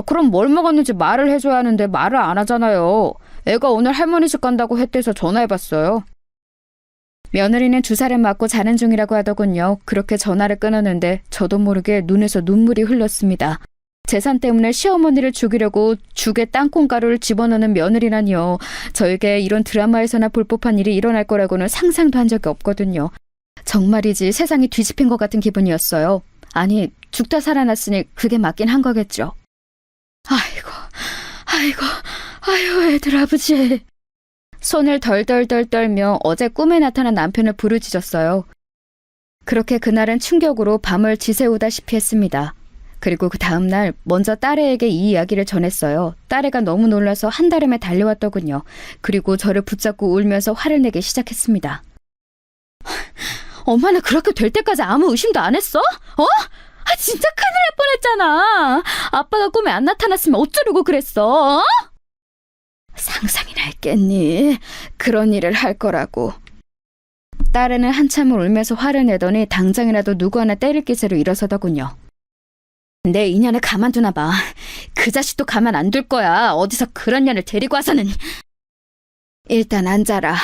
Speaker 2: 그럼 뭘 먹었는지 말을 해줘야 하는데 말을 안 하잖아요. 애가 오늘 할머니 집 간다고 했대서 전화해봤어요. 며느리는 주사를 맞고 자는 중이라고 하더군요. 그렇게 전화를 끊었는데 저도 모르게 눈에서 눈물이 흘렀습니다. 재산 때문에 시어머니를 죽이려고 죽에 땅콩가루를 집어넣는 며느리라니요. 저에게 이런 드라마에서나 볼 법한 일이 일어날 거라고는 상상도 한 적이 없거든요. 정말이지 세상이 뒤집힌 것같은 기분이었어요. 죽다 살아났으니 그게 맞긴 한 거겠죠. 아이고, 애들 아버지. 손을 덜덜덜 떨며 어제 꿈에 나타난 남편을 부르짖었어요. 그렇게 그날은 충격으로 밤을 지새우다시피 했습니다. 그리고 그 다음날 먼저 딸애에게 이 이야기를 전했어요. 딸애가 너무 놀라서 한달음에 달려왔더군요. 그리고 저를 붙잡고 울면서 화를 내기 시작했습니다. 엄마는 그렇게 될 때까지 아무 의심도 안 했어? 진짜 큰일 날 뻔했잖아. 아빠가 꿈에 안 나타났으면 어쩌려고 그랬어? 상상이나 했겠니? 그런 일을 할 거라고. 딸애는 한참을 울면서 화를 내더니 당장이라도 누구 하나 때릴 기세로 일어서더군요. 내 인연을 가만두나 봐. 그 자식도 가만 안 둘 거야. 어디서 그런 년을 데리고 와서는. 일단 앉아라.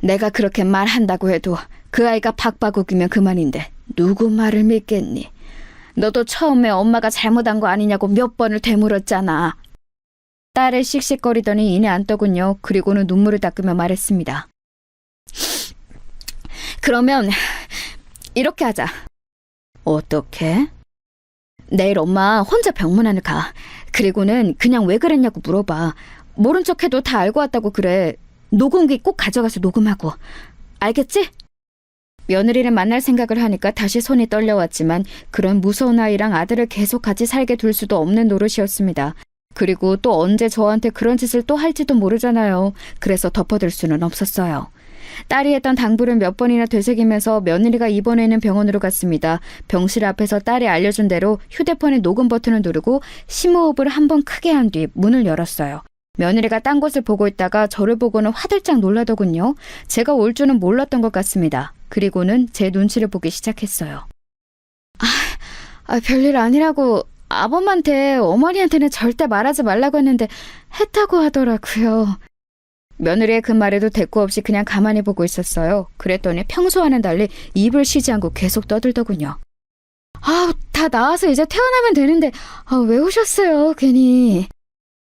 Speaker 2: 내가 그렇게 말한다고 해도 그 아이가 박바국이면 그만인데 누구 말을 믿겠니? 너도 처음에 엄마가 잘못한 거 아니냐고 몇 번을 되물었잖아. 딸을 씩씩거리더니 이내 앉더군요. 그리고는 눈물을 닦으며 말했습니다. 그러면 이렇게 하자. 어떻게? 내일 엄마 혼자 병문안을 가. 그리고는 그냥 왜 그랬냐고 물어봐. 모른 척해도 다 알고 왔다고 그래. 녹음기 꼭 가져가서 녹음하고. 알겠지? 며느리를 만날 생각을 하니까 다시 손이 떨려왔지만 그런 무서운 아이랑 아들을 계속 같이 살게 둘 수도 없는 노릇이었습니다. 그리고 또 언제 저한테 그런 짓을 또 할지도 모르잖아요. 그래서 덮어둘 수는 없었어요. 딸이 했던 당부를 몇 번이나 되새기면서 며느리가 입원해 있는 병원으로 갔습니다. 병실 앞에서 딸이 알려준 대로 휴대폰의 녹음 버튼을 누르고 심호흡을 한 번 크게 한 뒤 문을 열었어요. 며느리가 딴 곳을 보고 있다가 저를 보고는 화들짝 놀라더군요. 제가 올 줄은 몰랐던 것 같습니다. 그리고는 제 눈치를 보기 시작했어요. 별일 아니라고 아범한테 어머니한테는 절대 말하지 말라고 했는데 했다고 하더라고요. 며느리의 그 말에도 대꾸 없이 그냥 가만히 보고 있었어요. 그랬더니 평소와는 달리 입을 쉬지 않고 계속 떠들더군요. 다 나와서 이제 퇴원하면 되는데 왜 오셨어요 괜히.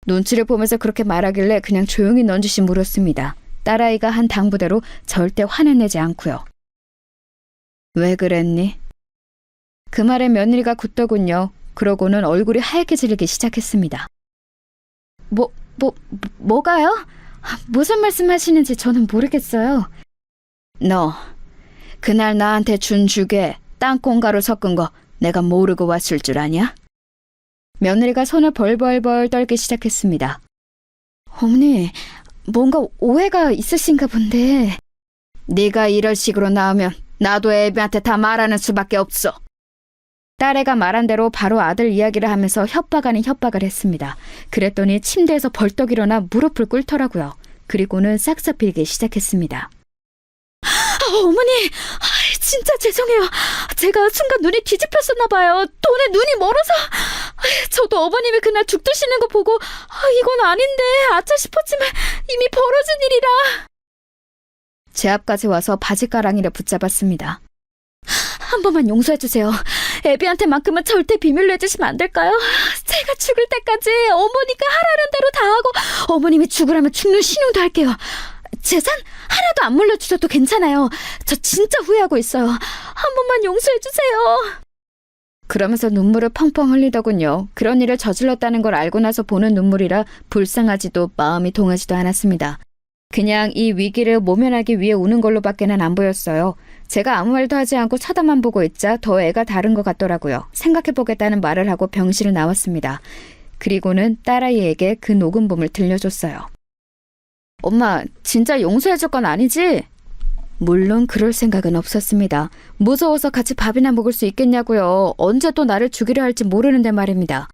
Speaker 2: 눈치를 보면서 그렇게 말하길래 그냥 조용히 넌지시 물었습니다. 딸아이가 한 당부대로 절대 화는 내지 않고요. 왜 그랬니? 그 말에 며느리가 굳더군요. 그러고는 얼굴이 하얗게 질리기 시작했습니다. 뭐가요? 무슨 말씀하시는지 저는 모르겠어요. 너 그날 나한테 준 죽에 땅콩가루 섞은 거 내가 모르고 왔을 줄 아냐? 며느리가 손을 벌벌벌 떨기 시작했습니다. 어머니, 뭔가 오해가 있으신가 본데. 네가 이런 식으로 나오면 나도 애비한테 다 말하는 수밖에 없어. 딸애가 말한 대로 바로 아들 이야기를 하면서 협박 아닌 협박을 했습니다. 그랬더니 침대에서 벌떡 일어나 무릎을 꿇더라고요. 그리고는 싹싹 빌기 시작했습니다. 어머니, 진짜 죄송해요. 제가 순간 눈이 뒤집혔었나 봐요. 돈에 눈이 멀어서. 저도 어머님이 그날 죽 드시는 거 보고 이건 아닌데 아차 싶었지만 이미 벌어진 일이라. 제 앞까지 와서 바지가랑이를 붙잡았습니다. 한 번만 용서해주세요. 애비한테만큼은 절대 비밀로 해주시면 안 될까요? 제가 죽을 때까지 어머니가 하라는 대로 다 하고 어머님이 죽으라면 죽는 신용도 할게요. 재산 하나도 안 물려주셔도 괜찮아요. 저 진짜 후회하고 있어요. 한 번만 용서해주세요. 그러면서 눈물을 펑펑 흘리더군요. 그런 일을 저질렀다는 걸 알고 나서 보는 눈물이라 불쌍하지도 마음이 동하지도 않았습니다. 그냥 이 위기를 모면하기 위해 우는 걸로밖에는 안 보였어요. 제가 아무 말도 하지 않고 쳐다만 보고 있자 더 애가 다른 것 같더라고요. 생각해보겠다는 말을 하고 병실을 나왔습니다. 그리고는 딸아이에게 그 녹음본을 들려줬어요. 엄마, 진짜 용서해줄 건 아니지? 물론 그럴 생각은 없었습니다. 무서워서 같이 밥이나 먹을 수 있겠냐고요. 언제 또 나를 죽이려 할지 모르는데 말입니다.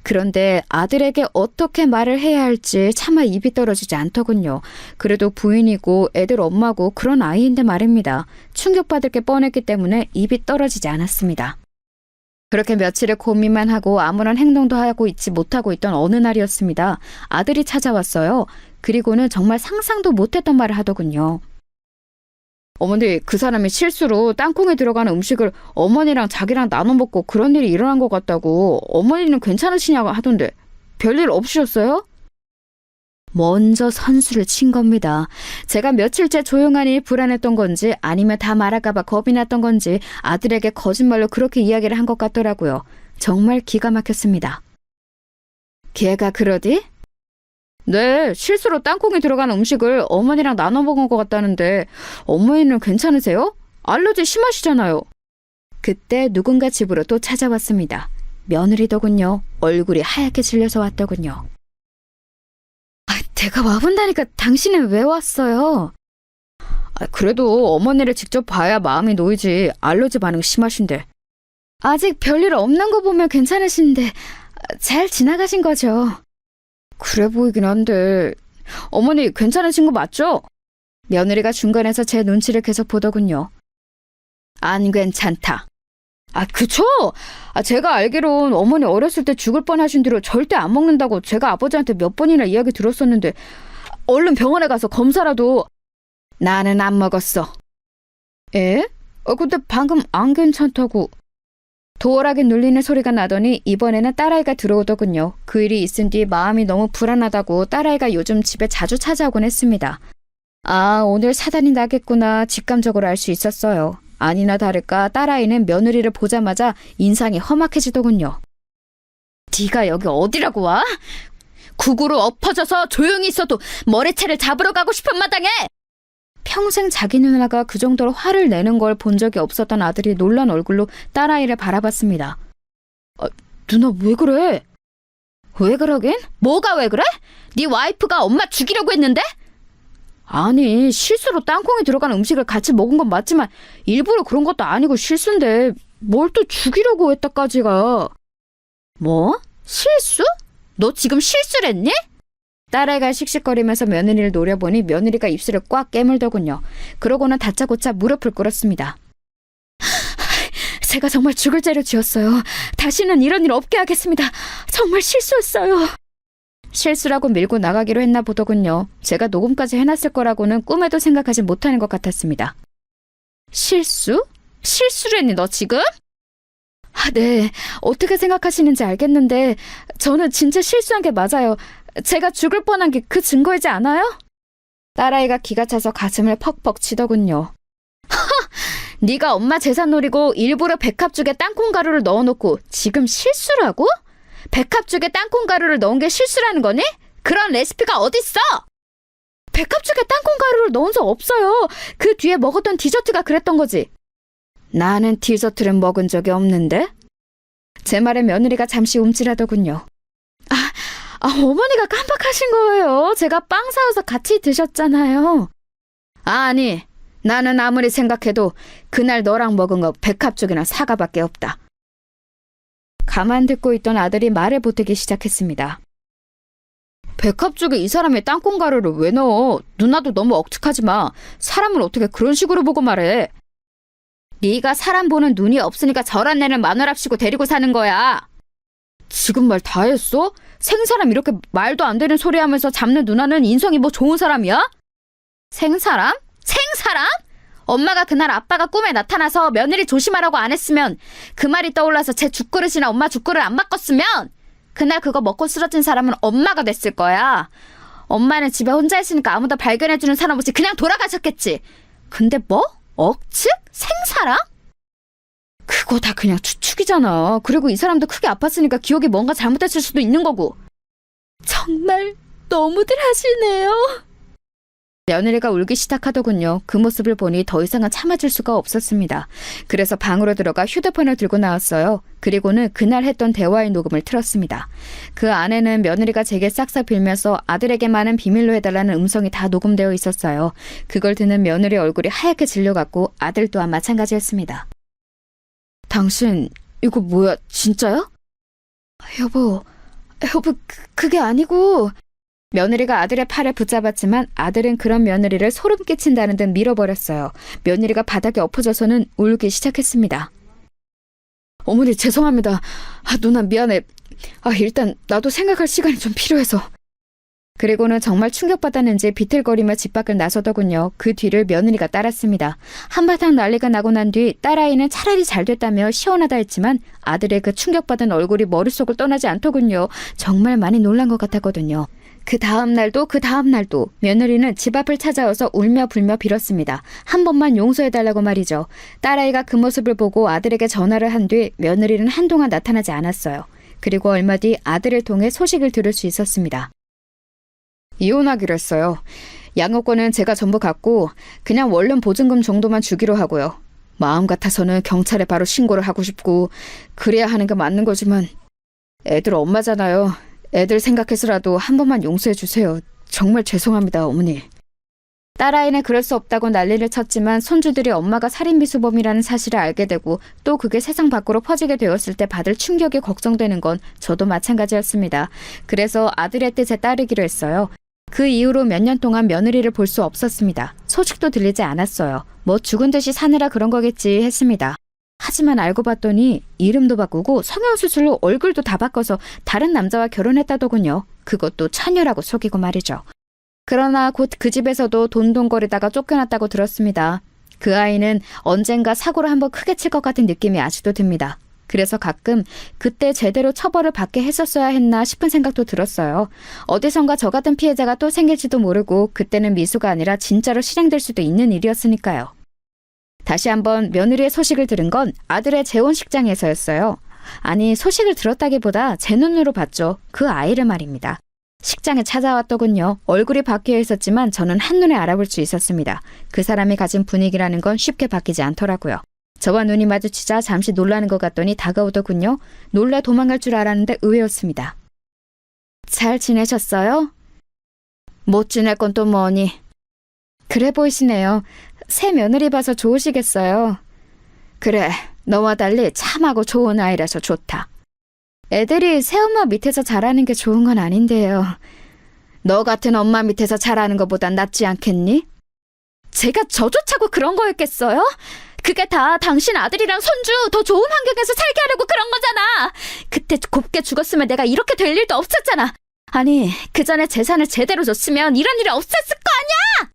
Speaker 2: 그런데 아들에게 어떻게 말을 해야 할지 차마 입이 떨어지지 않더군요. 그래도 부인이고 애들 엄마고 그런 아이인데 말입니다. 충격받을 게 뻔했기 때문에 입이 떨어지지 않았습니다. 그렇게 며칠을 고민만 하고 아무런 행동도 하고 있지 못하고 있던 어느 날이었습니다. 아들이 찾아왔어요. 그리고는 정말 상상도 못했던 말을 하더군요. 어머니, 그 사람이 실수로 땅콩에 들어가는 음식을 어머니랑 자기랑 나눠 먹고 그런 일이 일어난 것 같다고. 어머니는 괜찮으시냐고 하던데 별일 없으셨어요? 먼저 선수를 친 겁니다. 제가 며칠째 조용하니 불안했던 건지 아니면 다 말할까봐 겁이 났던 건지 아들에게 거짓말로 그렇게 이야기를 한 것 같더라고요. 정말 기가 막혔습니다. 걔가 그러디? 네, 실수로 땅콩에 들어가는 음식을 어머니랑 나눠 먹은 것 같다는데 어머니는 괜찮으세요? 알러지 심하시잖아요. 그때 누군가 집으로 또 찾아왔습니다. 며느리더군요. 얼굴이 하얗게 질려서 왔더군요. 내가 와본다니까 당신은 왜 왔어요? 그래도 어머니를 직접 봐야 마음이 놓이지. 알러지 반응 심하신데. 아직 별일 없는 거 보면 괜찮으신데 잘 지나가신 거죠? 그래 보이긴 한데. 어머니 괜찮으신 거 맞죠? 며느리가 중간에서 제 눈치를 계속 보더군요. 안 괜찮다. 그쵸? 제가 알기론 어머니 어렸을 때 죽을 뻔하신 뒤로 절대 안 먹는다고 제가 아버지한테 몇 번이나 이야기 들었었는데 얼른 병원에 가서 검사라도. 나는 안 먹었어. 에? 근데 방금 안 괜찮다고. 도어락에 눌리는 소리가 나더니 이번에는 딸아이가 들어오더군요. 그 일이 있은 뒤 마음이 너무 불안하다고 딸아이가 요즘 집에 자주 찾아오곤 했습니다. 오늘 사단이 나겠구나 직감적으로 알 수 있었어요. 아니나 다를까 딸아이는 며느리를 보자마자 인상이 험악해지더군요. 네가 여기 어디라고 와? 구구로 엎어져서 조용히 있어도 머리채를 잡으러 가고 싶은 마당에! 평생 자기 누나가 그 정도로 화를 내는 걸 본 적이 없었던 아들이 놀란 얼굴로 딸아이를 바라봤습니다. 누나 왜 그래? 왜 그러긴? 뭐가 왜 그래? 네 와이프가 엄마 죽이려고 했는데? 아니, 실수로 땅콩이 들어간 음식을 같이 먹은 건 맞지만 일부러 그런 것도 아니고 실수인데 뭘 또 죽이려고 했다까지가. 뭐? 실수? 너 지금 실수를 했니? 딸아이가 씩씩거리면서 며느리를 노려보니 며느리가 입술을 꽉 깨물더군요. 그러고는 다짜고짜 무릎을 꿇었습니다. 제가 정말 죽을 죄를 지었어요. 다시는 이런 일 없게 하겠습니다. 정말 실수했어요. 실수라고 밀고 나가기로 했나 보더군요. 제가 녹음까지 해놨을 거라고는 꿈에도 생각하지 못하는 것 같았습니다. 실수? 실수를 했니 너 지금? 네. 어떻게 생각하시는지 알겠는데 저는 진짜 실수한 게 맞아요. 제가 죽을 뻔한 게 그 증거이지 않아요? 딸아이가 기가 차서 가슴을 퍽퍽 치더군요. 네가 엄마 재산 노리고 일부러 백합죽에 땅콩가루를 넣어놓고 지금 실수라고? 백합죽에 땅콩가루를 넣은 게 실수라는 거니? 그런 레시피가 어딨어? 백합죽에 땅콩가루를 넣은 적 없어요. 그 뒤에 먹었던 디저트가 그랬던 거지. 나는 디저트를 먹은 적이 없는데? 제 말에 며느리가 잠시 움찔하더군요. 어머니가 깜빡하신 거예요. 제가 빵 사와서 같이 드셨잖아요. 아니, 나는 아무리 생각해도 그날 너랑 먹은 거 백합죽이나 사과밖에 없다. 가만 듣고 있던 아들이 말을 보태기 시작했습니다. 백합죽에 이 사람이 땅콩가루를 왜 넣어? 누나도 너무 억측하지 마. 사람을 어떻게 그런 식으로 보고 말해? 네가 사람 보는 눈이 없으니까 저런 애는 마누랍시고 데리고 사는 거야. 지금 말 다 했어? 생사람 이렇게 말도 안 되는 소리 하면서 잡는 누나는 인성이 뭐 좋은 사람이야? 생사람? 생사람? 엄마가 그날 아빠가 꿈에 나타나서 며느리 조심하라고 안 했으면 그 말이 떠올라서 제 죽그릇이나 엄마 죽그릇 안 바꿨으면 그날 그거 먹고 쓰러진 사람은 엄마가 됐을 거야. 엄마는 집에 혼자 있으니까 아무도 발견해주는 사람 없이 그냥 돌아가셨겠지. 근데 뭐? 억측? 생사람? 그거 다 그냥 추측이잖아. 그리고 이 사람도 크게 아팠으니까 기억이 뭔가 잘못됐을 수도 있는 거고. 정말 너무들 하시네요. 며느리가 울기 시작하더군요. 그 모습을 보니 더 이상은 참아줄 수가 없었습니다. 그래서 방으로 들어가 휴대폰을 들고 나왔어요. 그리고는 그날 했던 대화의 녹음을 틀었습니다. 그 안에는 며느리가 제게 싹싹 빌면서 아들에게만은 비밀로 해달라는 음성이 다 녹음되어 있었어요. 그걸 듣는 며느리 얼굴이 하얗게 질려갔고 아들 또한 마찬가지였습니다. 당신 이거 뭐야? 진짜야? 여보, 그게 아니고... 며느리가 아들의 팔을 붙잡았지만 아들은 그런 며느리를 소름 끼친다는 듯 밀어버렸어요. 며느리가 바닥에 엎어져서는 울기 시작했습니다. 어머니 죄송합니다. 누나 미안해. 일단 나도 생각할 시간이 좀 필요해서. 그리고는 정말 충격받았는지 비틀거리며 집 밖을 나서더군요. 그 뒤를 며느리가 따랐습니다. 한바탕 난리가 나고 난 뒤 딸아이는 차라리 잘 됐다며 시원하다 했지만 아들의 그 충격받은 얼굴이 머릿속을 떠나지 않더군요. 정말 많이 놀란 것 같았거든요. 그 다음 날도 며느리는 집 앞을 찾아와서 울며 불며 빌었습니다. 한 번만 용서해달라고 말이죠. 딸아이가 그 모습을 보고 아들에게 전화를 한 뒤 며느리는 한동안 나타나지 않았어요. 그리고 얼마 뒤 아들을 통해 소식을 들을 수 있었습니다. 이혼하기로 했어요. 양육권은 제가 전부 갖고 그냥 원룸 보증금 정도만 주기로 하고요. 마음 같아서는 경찰에 바로 신고를 하고 싶고 그래야 하는 게 맞는 거지만 애들 엄마잖아요. 애들 생각해서라도 한 번만 용서해 주세요. 정말 죄송합니다, 어머니. 딸아이는 그럴 수 없다고 난리를 쳤지만 손주들이 엄마가 살인미수범이라는 사실을 알게 되고 또 그게 세상 밖으로 퍼지게 되었을 때 받을 충격이 걱정되는 건 저도 마찬가지였습니다. 그래서 아들의 뜻에 따르기로 했어요. 그 이후로 몇 년 동안 며느리를 볼 수 없었습니다. 소식도 들리지 않았어요. 뭐 죽은 듯이 사느라 그런 거겠지 했습니다. 하지만 알고 봤더니 이름도 바꾸고 성형수술로 얼굴도 다 바꿔서 다른 남자와 결혼했다더군요. 그것도 처녀라고 속이고 말이죠. 그러나 곧 그 집에서도 돈돈거리다가 쫓겨났다고 들었습니다. 그 아이는 언젠가 사고를 한번 크게 칠 것 같은 느낌이 아직도 듭니다. 그래서 가끔 그때 제대로 처벌을 받게 했었어야 했나 싶은 생각도 들었어요. 어디선가 저 같은 피해자가 또 생길지도 모르고 그때는 미수가 아니라 진짜로 실행될 수도 있는 일이었으니까요. 다시 한번 며느리의 소식을 들은 건 아들의 재혼식장에서였어요. 아니, 소식을 들었다기보다 제 눈으로 봤죠. 그 아이를 말입니다. 식장에 찾아왔더군요. 얼굴이 바뀌어 있었지만 저는 한눈에 알아볼 수 있었습니다. 그 사람이 가진 분위기라는 건 쉽게 바뀌지 않더라고요. 저와 눈이 마주치자 잠시 놀라는 것 같더니 다가오더군요. 놀라 도망갈 줄 알았는데 의외였습니다. 잘 지내셨어요? 못 지낼 건 또 뭐니? 그래 보이시네요. 새 며느리 봐서 좋으시겠어요. 그래, 너와 달리 참하고 좋은 아이라서 좋다. 애들이 새엄마 밑에서 자라는 게 좋은 건 아닌데요. 너 같은 엄마 밑에서 자라는 것보단 낫지 않겠니? 제가 저조차고 그런 거였겠어요? 그게 다 당신 아들이랑 손주 더 좋은 환경에서 살게 하려고 그런 거잖아. 그때 곱게 죽었으면 내가 이렇게 될 일도 없었잖아. 아니, 그 전에 재산을 제대로 줬으면 이런 일이 없었을 거 아니야!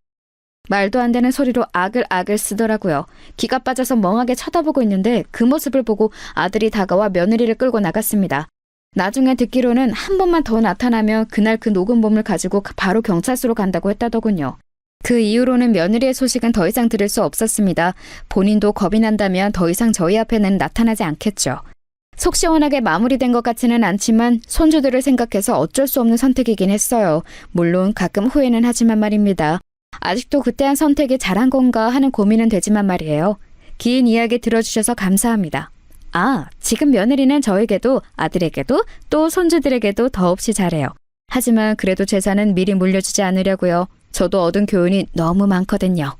Speaker 2: 말도 안 되는 소리로 아글아글 쓰더라고요. 기가 빠져서 멍하게 쳐다보고 있는데 그 모습을 보고 아들이 다가와 며느리를 끌고 나갔습니다. 나중에 듣기로는 한 번만 더 나타나면 그날 그 녹음본을 가지고 바로 경찰서로 간다고 했다더군요. 그 이후로는 며느리의 소식은 더 이상 들을 수 없었습니다. 본인도 겁이 난다면 더 이상 저희 앞에는 나타나지 않겠죠. 속 시원하게 마무리된 것 같지는 않지만 손주들을 생각해서 어쩔 수 없는 선택이긴 했어요. 물론 가끔 후회는 하지만 말입니다. 아직도 그때 한 선택이 잘한 건가 하는 고민은 되지만 말이에요. 긴 이야기 들어주셔서 감사합니다. 아, 지금 며느리는 저에게도 아들에게도 또 손주들에게도 더없이 잘해요. 하지만 그래도 재산은 미리 물려주지 않으려고요. 저도 얻은 교훈이 너무 많거든요.